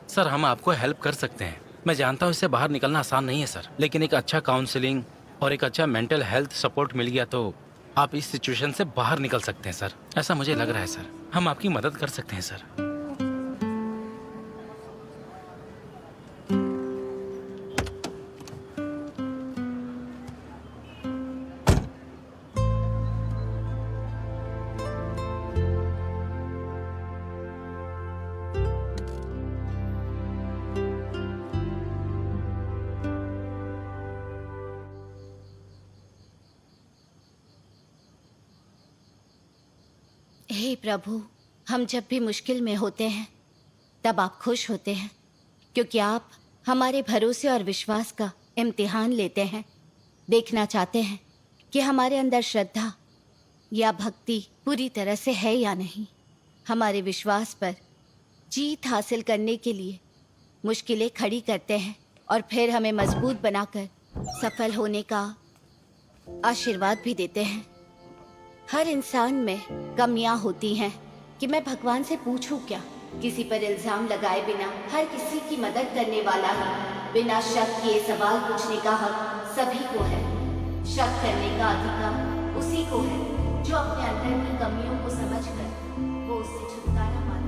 सर, हम आपको हेल्प कर सकते हैं। मैं जानता हूँ इससे बाहर निकलना आसान नहीं है सर, लेकिन एक अच्छा काउंसलिंग और एक अच्छा मेंटल हेल्थ सपोर्ट मिल गया तो आप इस सिचुएशन से बाहर निकल सकते हैं सर। ऐसा मुझे लग रहा है सर। हम आपकी मदद कर सकते हैं सर। हे प्रभु, हम जब भी मुश्किल में होते हैं तब आप खुश होते हैं, क्योंकि आप हमारे भरोसे और विश्वास का इम्तिहान लेते हैं। देखना चाहते हैं कि हमारे अंदर श्रद्धा या भक्ति पूरी तरह से है या नहीं। हमारे विश्वास पर जीत हासिल करने के लिए मुश्किलें खड़ी करते हैं और फिर हमें मजबूत बनाकर सफल होने का आशीर्वाद भी देते हैं। हर इंसान में कमियां होती हैं कि मैं भगवान से पूछूं क्या। किसी पर इल्जाम लगाए बिना हर किसी की मदद करने वाला है। बिना शक किए सवाल पूछने का हक सभी को है। शक करने का अधिकार उसी को है जो अपने अंदर की कमियों को समझकर वो उससे छुटकारा पाता है।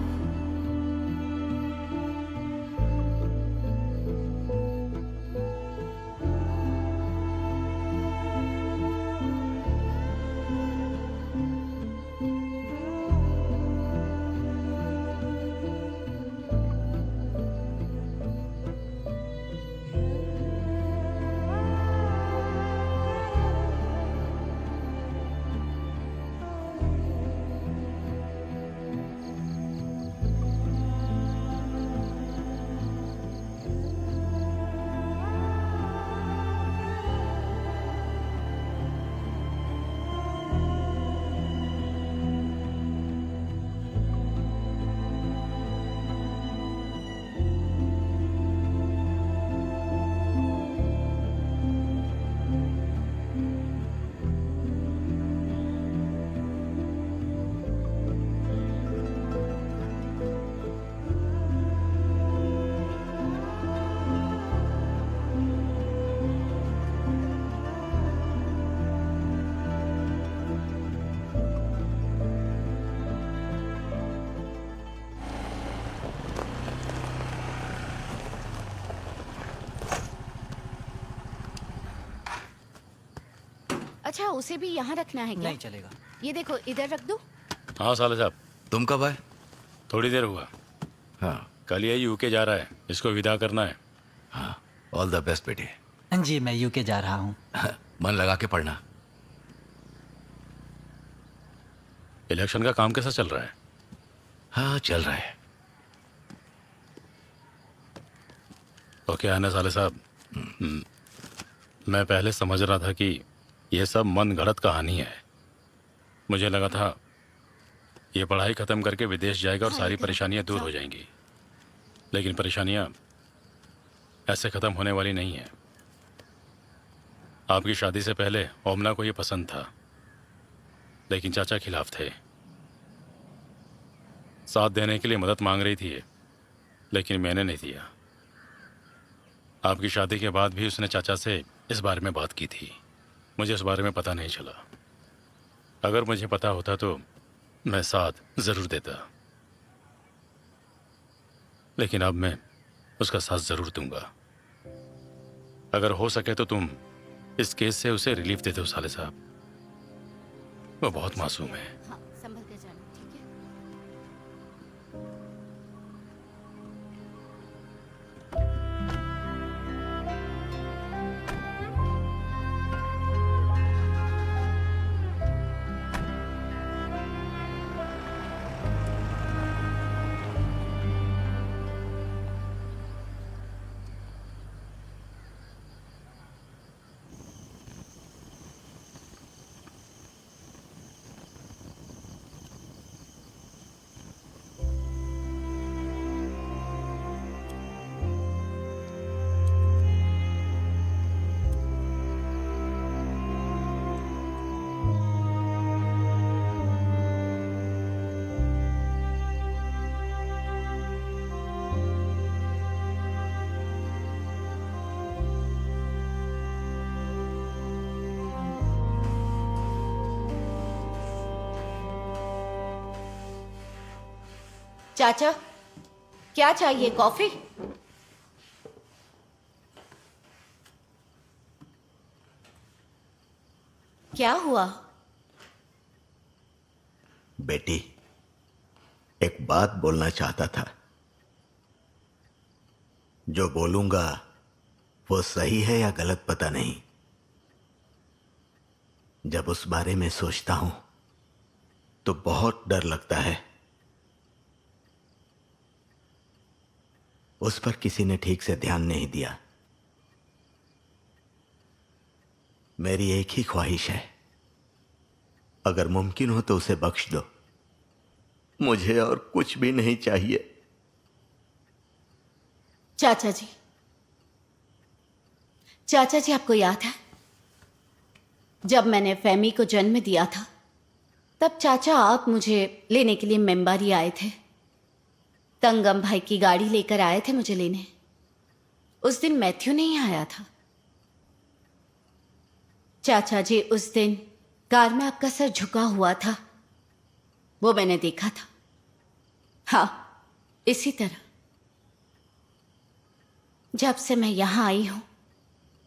अच्छा, उसे भी यहाँ रखना है क्या? नहीं चलेगा। ये देखो, इधर रख दो। हाँ साले साहब, तुम कब आए? थोड़ी देर हुआ। हाँ, कल ये यूके जा रहा है, इसको विदा करना है। हाँ, ऑल द बेस्ट बेटे। जी मैं यूके जा रहा हूँ। मन लगा के पढ़ना। इलेक्शन का काम कैसा चल रहा है? हाँ, चल रहा है। तो क्या है ना साले साहब, मैं पहले समझ रहा था कि ये सब मन गढ़ंत कहानी है। मुझे लगा था ये पढ़ाई खत्म करके विदेश जाएगा और सारी परेशानियां दूर हो जाएंगी, लेकिन परेशानियां ऐसे खत्म होने वाली नहीं है। आपकी शादी से पहले ओमना को ये पसंद था, लेकिन चाचा खिलाफ थे। साथ देने के लिए मदद मांग रही थी ये, लेकिन मैंने नहीं दिया। आपकी शादी के बाद भी उसने चाचा से इस बारे में बात की थी। मुझे इस बारे में पता नहीं चला। अगर मुझे पता होता तो मैं साथ जरूर देता, लेकिन अब मैं उसका साथ जरूर दूंगा। अगर हो सके तो तुम इस केस से उसे रिलीफ दे दो साले साहब। वो बहुत मासूम है। हाँ, संभल कर जाना, ठीक है? चाचा, क्या चाहिए? कॉफी? क्या हुआ? बेटी, एक बात बोलना चाहता था। जो बोलूंगा वो सही है या गलत पता नहीं। जब उस बारे में सोचता हूं तो बहुत डर लगता है। उस पर किसी ने ठीक से ध्यान नहीं दिया। मेरी एक ही ख्वाहिश है, अगर मुमकिन हो तो उसे बख्श दो। मुझे और कुछ भी नहीं चाहिए। चाचा जी, चाचा जी, आपको याद है जब मैंने फैमी को जन्म दिया था, तब चाचा आप मुझे लेने के लिए मेंबारी आए थे। तंगम भाई की गाड़ी लेकर आए थे मुझे लेने। उस दिन मैथ्यू नहीं आया था। चाचा जी, उस दिन कार में आपका सर झुका हुआ था, वो मैंने देखा था। हाँ, इसी तरह जब से मैं यहां आई हूं,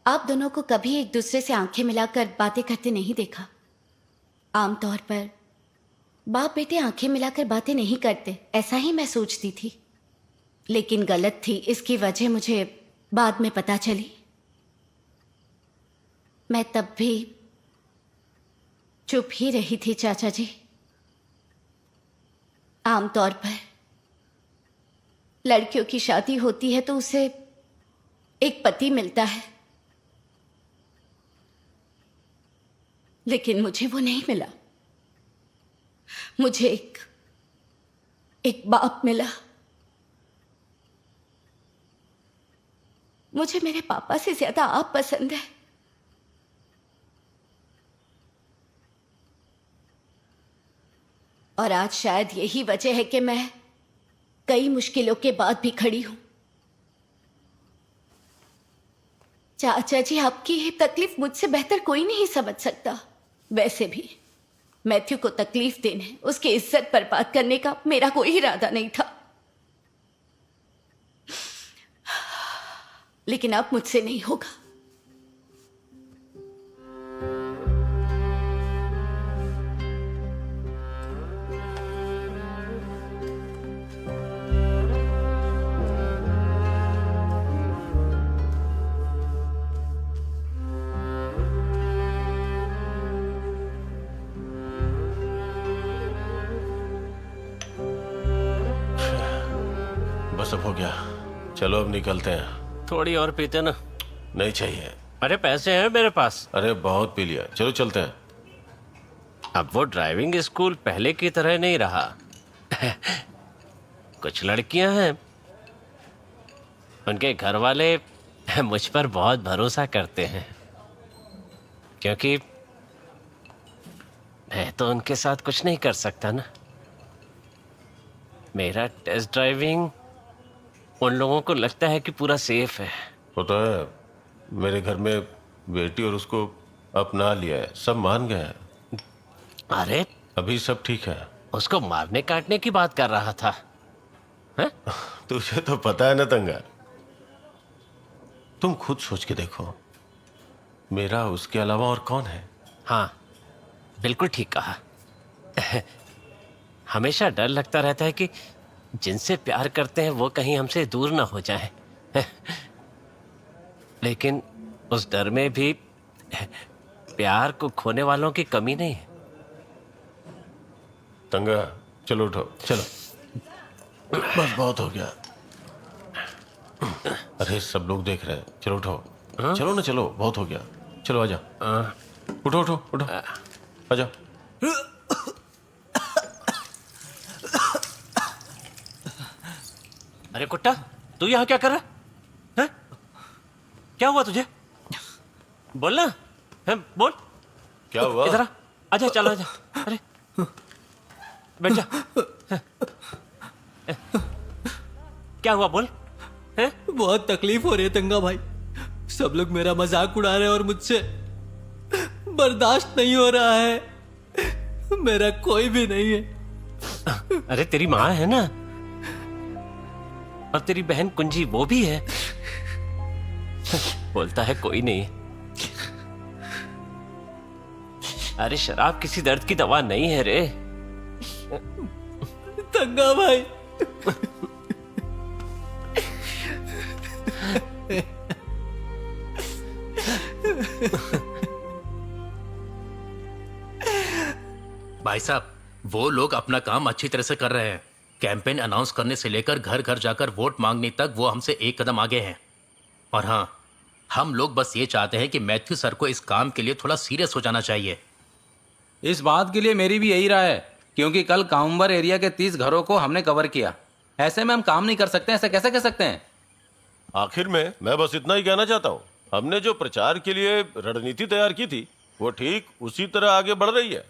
आप दोनों को कभी एक दूसरे से आंखें मिलाकर बातें करते नहीं देखा। आमतौर पर बाप बेटे आंखें मिलाकर बातें नहीं करते, ऐसा ही मैं सोचती थी, लेकिन गलत थी। इसकी वजह मुझे बाद में पता चली। मैं तब भी चुप ही रही थी चाचा जी। आमतौर पर लड़कियों की शादी होती है तो उसे एक पति मिलता है, लेकिन मुझे वो नहीं मिला। मुझे एक बाप मिला। मुझे मेरे पापा से ज्यादा आप पसंद है। और आज शायद यही वजह है कि मैं कई मुश्किलों के बाद भी खड़ी हूं। चाचा जी, आपकी ये तकलीफ मुझसे बेहतर कोई नहीं समझ सकता। वैसे भी मैथ्यू को तकलीफ देने, उसकी इज्जत बर्बाद करने का मेरा कोई इरादा नहीं था, लेकिन अब मुझसे नहीं होगा। सब हो गया, चलो अब निकलते हैं। थोड़ी और पीते ना। नहीं चाहिए। अरे पैसे हैं मेरे पास। अरे बहुत पी लिया, चलो चलते हैं। अब वो ड्राइविंग स्कूल पहले की तरह नहीं रहा। कुछ लड़कियां हैं, उनके घर वाले मुझ पर बहुत भरोसा करते हैं, क्योंकि मैं तो उनके साथ कुछ नहीं कर सकता ना। मेरा टेस्ट ड्राइविंग उन लोगों को लगता है कि पूरा सेफ है। होता है, मेरे घर में बेटी और उसको अपना लिया है, सब मान गए हैं। अरे अभी सब ठीक है। उसको मारने काटने की बात कर रहा था। तुझे तो पता है ना तंगा, तुम खुद सोच के देखो, मेरा उसके अलावा और कौन है? हाँ बिल्कुल ठीक कहा। हमेशा डर लगता रहता है कि जिनसे प्यार करते हैं वो कहीं हमसे दूर ना हो जाए। लेकिन उस डर में भी प्यार को खोने वालों की कमी नहीं है। तंगा चलो उठो, चलो बस बहुत हो गया। अरे सब लोग देख रहे हैं, चलो उठो। चलो ना, चलो बहुत हो गया, चलो आजा। उठो उठो उठो, आजा। अरे कुट्टा, तू यहाँ क्या कर रहा है? क्या हुआ तुझे? बोल ना, बोल। क्या हुआ? इधर आजा, चलो आजा। अरे बैठ जा। क्या हुआ बोल? बहुत तकलीफ हो रही है तंगा भाई, सब लोग मेरा मजाक उड़ा रहे हैं और मुझसे बर्दाश्त नहीं हो रहा है। मेरा कोई भी नहीं है। अरे तेरी माँ है ना, और तेरी बहन कुंजी वो भी है। बोलता है कोई नहीं। अरे शराब किसी दर्द की दवा नहीं है रे तंगा भाई। भाई साहब, वो लोग अपना काम अच्छी तरह से कर रहे हैं। कैंपेन अनाउंस करने से लेकर घर घर जाकर वोट मांगने तक वो हमसे एक कदम आगे हैं। और हाँ, हम लोग बस ये चाहते हैं कि मैथ्यू सर को इस काम के लिए थोड़ा सीरियस हो जाना चाहिए। इस बात के लिए मेरी भी यही राय है, क्योंकि कल काउंबर एरिया के 30 घरों को हमने कवर किया। ऐसे में हम काम नहीं कर सकते, ऐसा कैसे कह सकते हैं? आखिर में मैं बस इतना ही कहना चाहता हूँ, हमने जो प्रचार के लिए रणनीति तैयार की थी वो ठीक उसी तरह आगे बढ़ रही है।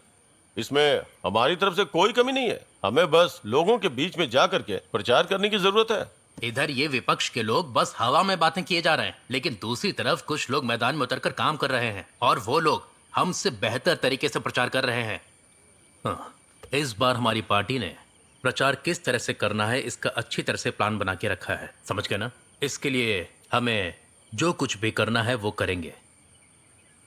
इसमें हमारी तरफ से कोई कमी नहीं है। हमें बस लोगों के बीच में जा करके प्रचार करने की जरूरत है। इधर ये विपक्ष के लोग बस हवा में बातें किए जा रहे हैं, लेकिन दूसरी तरफ कुछ लोग मैदान में उतरकर काम कर रहे हैं, और वो लोग हमसे बेहतर तरीके से प्रचार कर रहे हैं। हाँ, इस बार हमारी पार्टी ने प्रचार किस तरह से करना है इसका अच्छी तरह से प्लान बना के रखा है, समझ गए ना? इसके लिए हमें जो कुछ भी करना है वो करेंगे।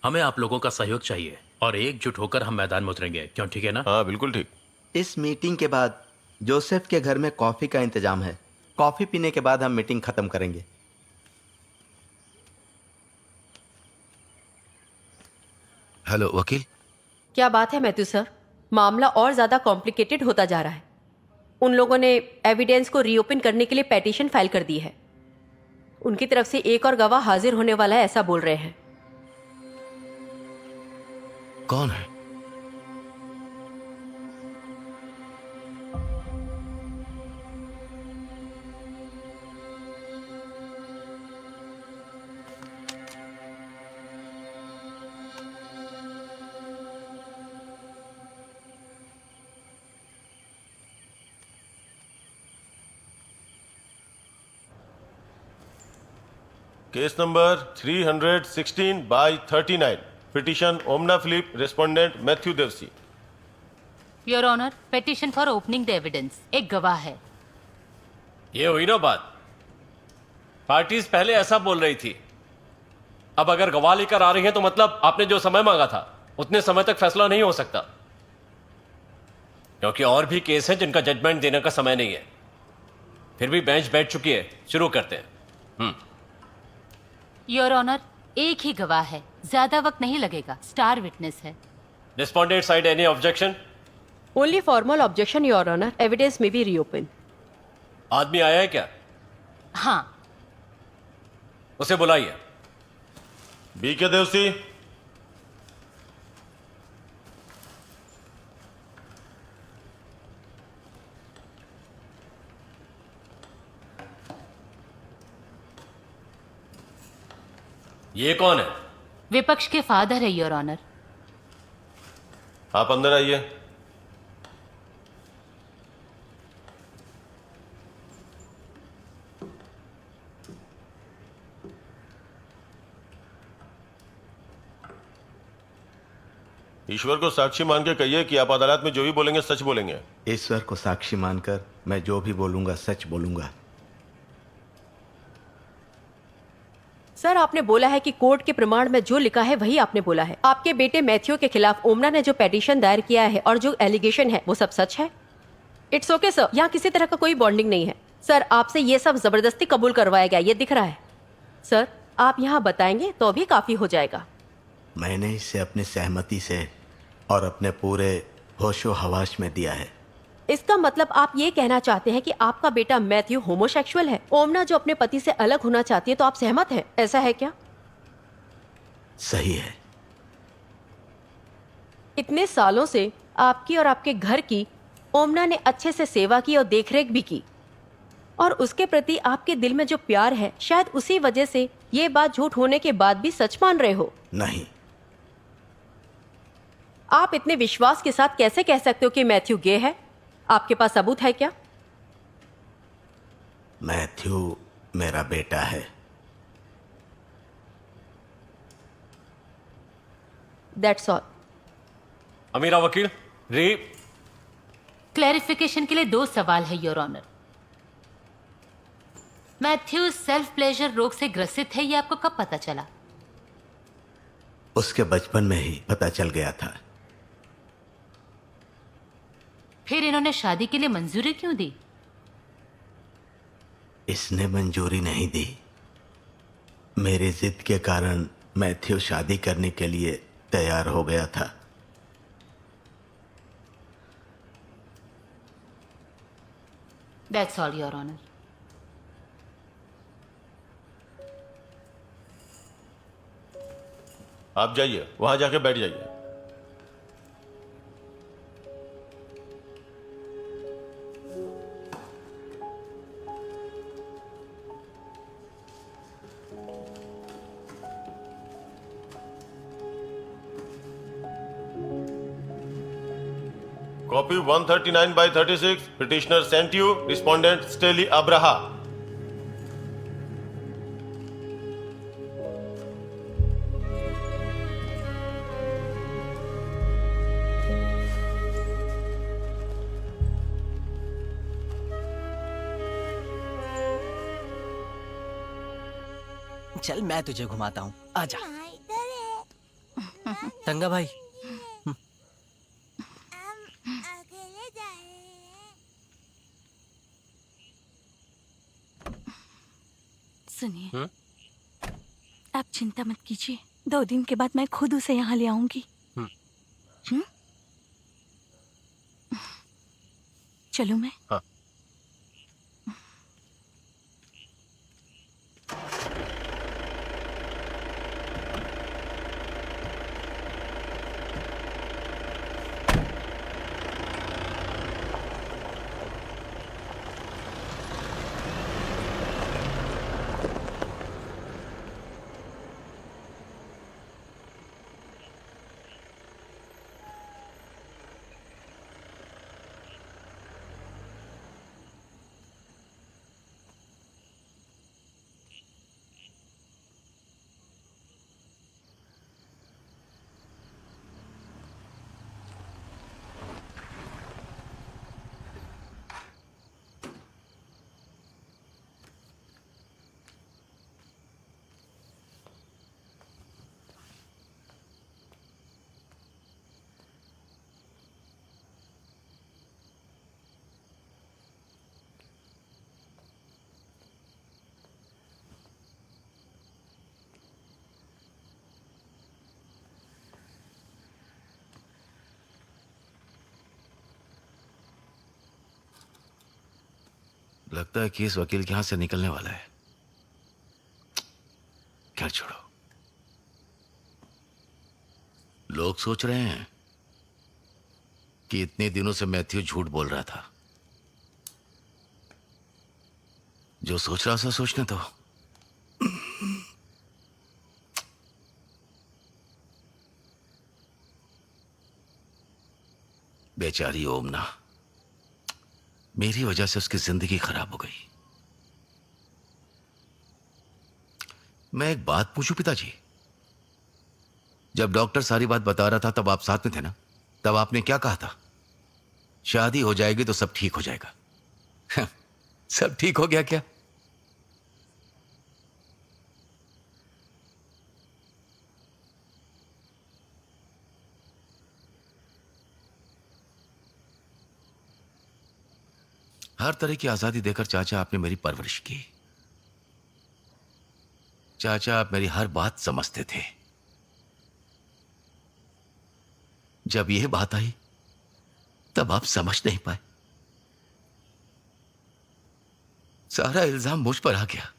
हमें आप लोगों का सहयोग चाहिए और एकजुट होकर हम मैदान में उतरेंगे। क्यों, ठीक है ना? हाँ बिल्कुल ठीक। इस मीटिंग के बाद जोसेफ के घर में कॉफी का इंतजाम है। कॉफी पीने के बाद हम मीटिंग खत्म करेंगे। हेलो वकील। क्या बात है मैथ्यू सर, मामला और ज्यादा कॉम्प्लिकेटेड होता जा रहा है। उन लोगों ने एविडेंस को रीओपन करने के लिए पेटिशन फाइल कर दी है। उनकी तरफ से एक और गवाह हाजिर होने वाला है, ऐसा बोल रहे हैं। कौन है? Case number 316/39, petition Omana Philip, respondent Mathew Devassy. Your honour, petition for opening the evidence. एक गवाह है। ये हुई ना बात। पार्टीज पहले ऐसा बोल रही थी, अब अगर गवाह लेकर आ रही हैं तो मतलब आपने जो समय मांगा था उतने समय तक फैसला नहीं हो सकता, क्योंकि और भी केस हैं जिनका जजमेंट देने का समय नहीं है। फिर भी बेंच बैठ चुकी है, शुरू करते हैं। योर ऑनर, एक ही गवाह है, ज्यादा वक्त नहीं लगेगा। स्टार विटनेस है। Respondent side any objection? Only formal objection your honour, evidence में भी रीओपन। आदमी आया है क्या? हाँ। उसे बुलाइए। बीके देवसी, ये कौन है? विपक्ष के फादर है योर ऑनर। आप अंदर आइए। ईश्वर को साक्षी मान के कहिए कि आप अदालत में जो भी बोलेंगे सच बोलेंगे। ईश्वर को साक्षी मानकर मैं जो भी बोलूंगा सच बोलूंगा। सर, आपने बोला है कि कोर्ट के प्रमाण में जो लिखा है वही आपने बोला है। आपके बेटे मैथ्यू के खिलाफ ओमना ने जो पेटिशन दायर किया है और जो एलिगेशन है वो सब सच है। इट्स ओके सर, यहाँ किसी तरह का कोई बॉन्डिंग नहीं है। सर, आपसे ये सब जबरदस्ती कबूल करवाया गया, ये दिख रहा है। सर, आप यहाँ बताएंगे तो भी काफी हो जाएगा। मैंने इसे अपनी सहमति से और अपने पूरे होशो हवास में दिया है। इसका मतलब आप ये कहना चाहते हैं कि आपका बेटा मैथ्यू होमोसेक्सुअल है। ओमना जो अपने पति से अलग होना चाहती है तो आप सहमत हैं, ऐसा है क्या? सही है। इतने सालों से आपकी और आपके घर की ओमना ने अच्छे से सेवा की और देखरेख भी की, और उसके प्रति आपके दिल में जो प्यार है शायद उसी वजह से ये बात झूठ होने के बाद भी सच मान रहे हो। नहीं। आप इतने विश्वास के साथ कैसे कह सकते हो कि मैथ्यू गे है? आपके पास सबूत है क्या? मैथ्यू मेरा बेटा है। That's all. अमीरा वकील, क्लैरिफिकेशन के लिए 2 सवाल है your honour. Matthew self pleasure रोग से ग्रसित है, ये आपको कब पता चला? उसके बचपन में ही पता चल गया था। फिर इन्होंने शादी के लिए मंजूरी क्यों दी? इसने मंजूरी नहीं दी। मेरी जिद के कारण मैथ्यू शादी करने के लिए तैयार हो गया था। That's all your honour. आप जाइए, वहां जाके बैठ जाइए। Copy 139/36, petitioner sent you, respondent Steli Abraha. चल मैं तुझे घुमाता हूँ, आजा। तंगा भाई, सुनिए, आप चिंता मत कीजिए, 2 दिन के बाद मैं खुद उसे यहाँ ले आऊंगी। चलूं मैं? हाँ। लगता है कि इस वकील के हाथ से निकलने वाला है। खैर छोड़ो। लोग सोच रहे हैं कि इतने दिनों से मैथ्यू झूठ बोल रहा था। जो सोच रहा था सोचने तो। बेचारी ओमना, मेरी वजह से उसकी जिंदगी खराब हो गई। मैं एक बात पूछूं पिताजी? जब डॉक्टर सारी बात बता रहा था तब आप साथ में थे ना? तब आपने क्या कहा था? शादी हो जाएगी तो सब ठीक हो जाएगा। सब ठीक हो गया क्या? हर तरह की आजादी देकर चाचा आपने मेरी परवरिश की। चाचा आप मेरी हर बात समझते थे। जब यह बात आई तब आप समझ नहीं पाए। सारा इल्जाम मुझ पर आ गया।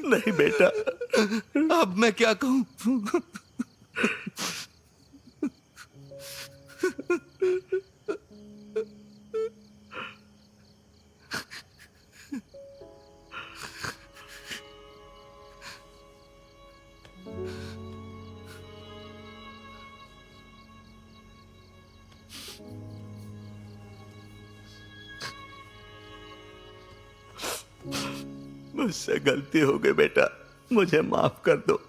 नहीं बेटा, अब मैं क्या कहूं? मुझसे गलती हो गई बेटा, मुझे माफ कर दो।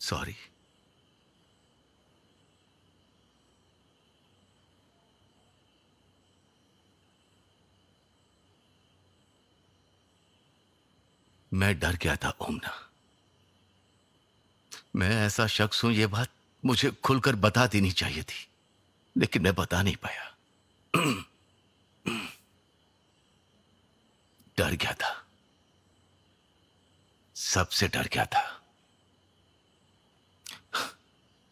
सॉरी। मैं डर गया था ओमना। मैं ऐसा शख्स हूं, यह बात मुझे खुलकर बता देनी चाहिए थी, लेकिन मैं बता नहीं पाया। डर गया था, सबसे डर गया था।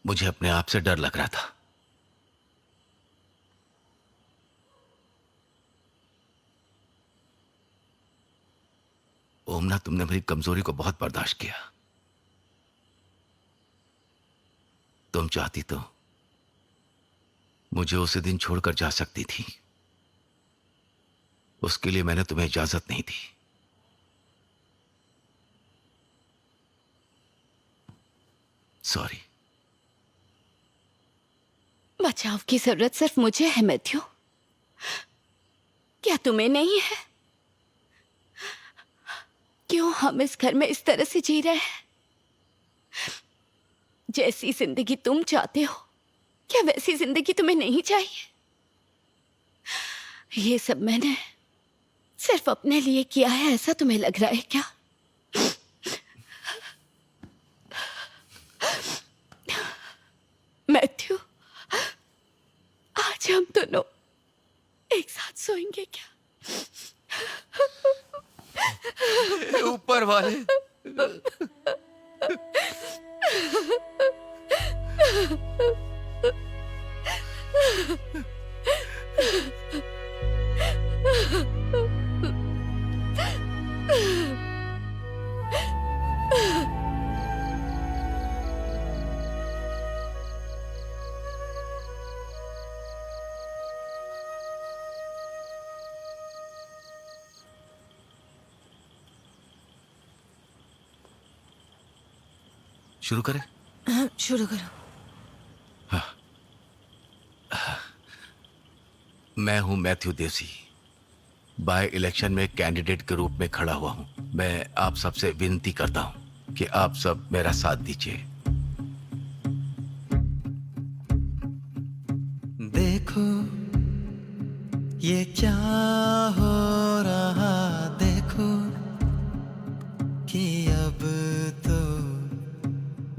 मुझे अपने आप से डर लग रहा था। ओमना, तुमने मेरी कमजोरी को बहुत बर्दाश्त किया। तुम चाहती तो मुझे उसी दिन छोड़कर जा सकती थी। उसके लिए मैंने तुम्हें इजाजत नहीं दी। सॉरी। बचाव की जरूरत सिर्फ मुझे है मैथ्यू, क्या तुम्हें नहीं है? क्यों हम इस घर में इस तरह से जी रहे हैं? जैसी जिंदगी तुम चाहते हो, क्या वैसी जिंदगी तुम्हें नहीं चाहिए? ये सब मैंने सिर्फ अपने लिए किया है, ऐसा तुम्हें लग रहा है क्या? मैथ्यू, आज हम दोनों एक साथ सोएंगे क्या? ऊपर वाले। शुरू करें? शुरू करो। मैं हूं मैथ्यू देसी, बाय इलेक्शन में कैंडिडेट के रूप में खड़ा हुआ हूं। मैं आप सबसे विनती करता हूं कि आप सब मेरा साथ दीजिए। देखो ये क्या हो रहा, देखो कि अब तो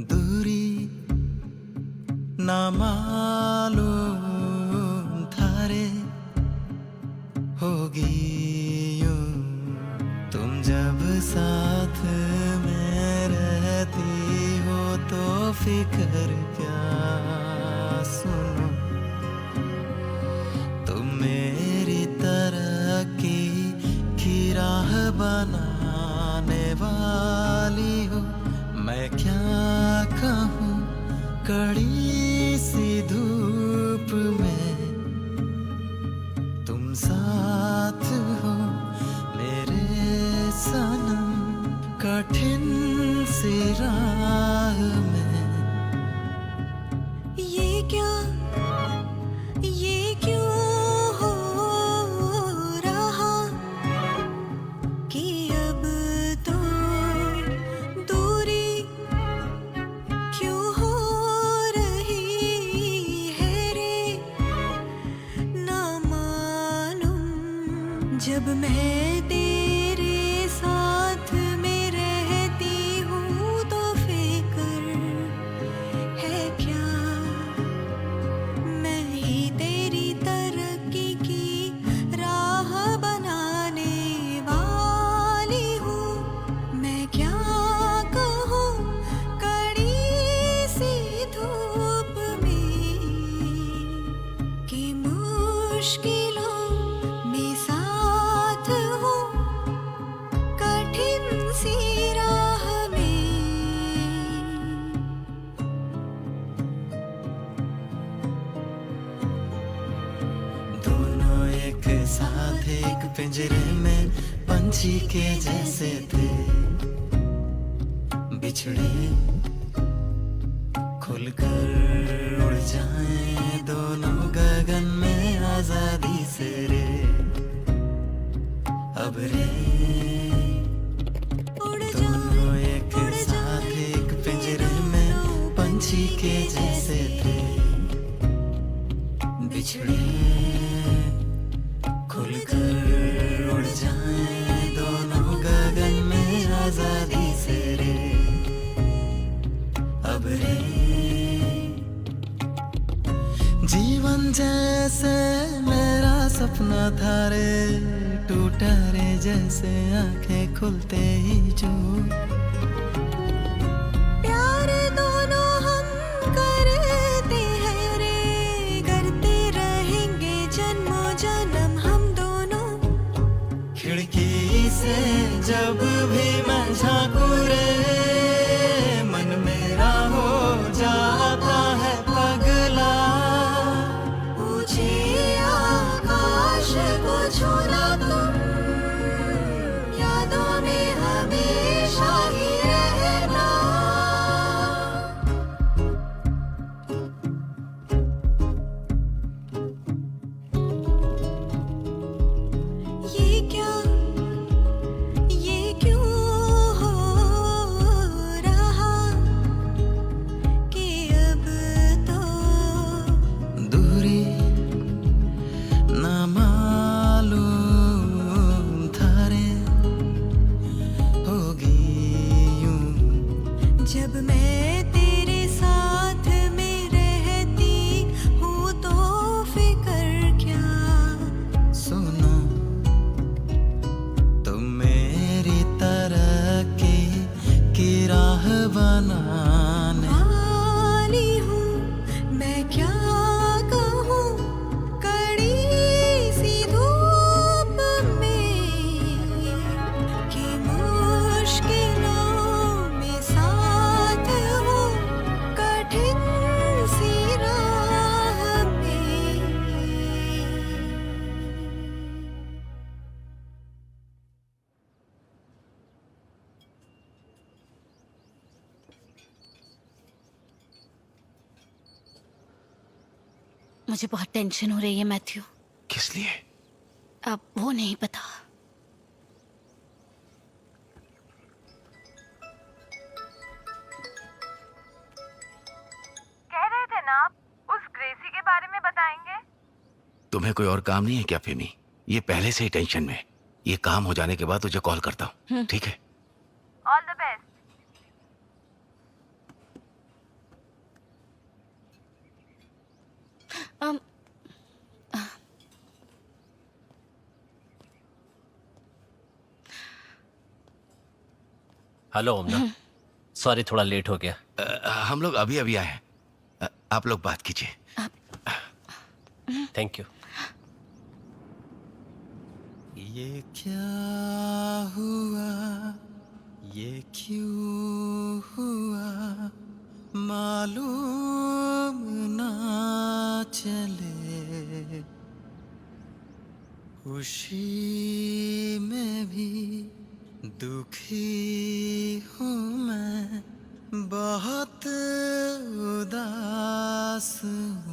दूरी ना मालूम थारे होगी यूं। तुम जब साथ में रहती हो तो फिक्र क्या सुनो। तुम मेरी तरक्की की राह बनाने वाली हो। मैं क्या कहूँ कड़ी सी धूप में तुम साथ हो मेरे सनम, कठिन सी राह में। ये क्या, ये क्यों हो रहा कि अब तो दूरी क्यों हो रही है रे ना मालूम। जब मैं तेरे साथ में रहती हूँ तो फिक्र है क्या। मैं ही तेरी तरक्की की राह बनाने वाली हूँ। मैं क्या कहूँ कड़ी सी धूप में कि मुश्किलों में साथ हो कठिन सी राह में। दोनों एक साथ एक पिंजरे में पंछी के जैसे थे, बिछड़े खुलकर उड़ जाएं दोनों गगन में आजादी से रे। अब रे दोनों एक साथ एक पिंजरे में पंछी के जैसे थे, बिछड़े खुलकर उड़ जाएं दोनों गगन में आजादी से रे। अब रे जीवन जैसे मेरा सपना था रे, टूटा रे जैसे आंखें खुलते ही जो। प्यार दोनों हम करते हैं रे, करते रहेंगे जन्मों जन्म हम दोनों। खिड़की से जब भी मैं झांकूं रे, मन मेरा हो जाता है पगला। मुझे आकाश को छूना तुम, यादों में हमेशा ही रहना। ये क्या, ये क्यों मुझे बहुत टेंशन हो रही है मैथ्यू। किस लिए? अब वो नहीं पता। कह रहे थे ना आप उस ग्रेसी के बारे में बताएंगे। तुम्हें कोई और काम नहीं है क्या फेमी? ये पहले से ही टेंशन में। ये काम हो जाने के बाद तुझे कॉल करता हूँ, ठीक है? All the best. Hello ओमना, sorry थोड़ा लेट हो गया। हम लोग अभी अभी आए हैं। आप लोग बात कीजिए। Thank you. ये क्या हुआ, ये क्यों हुआ, मालूम ना चले। खुशी में भी दुखी हूँ मैं, बहुत उदास हूँ।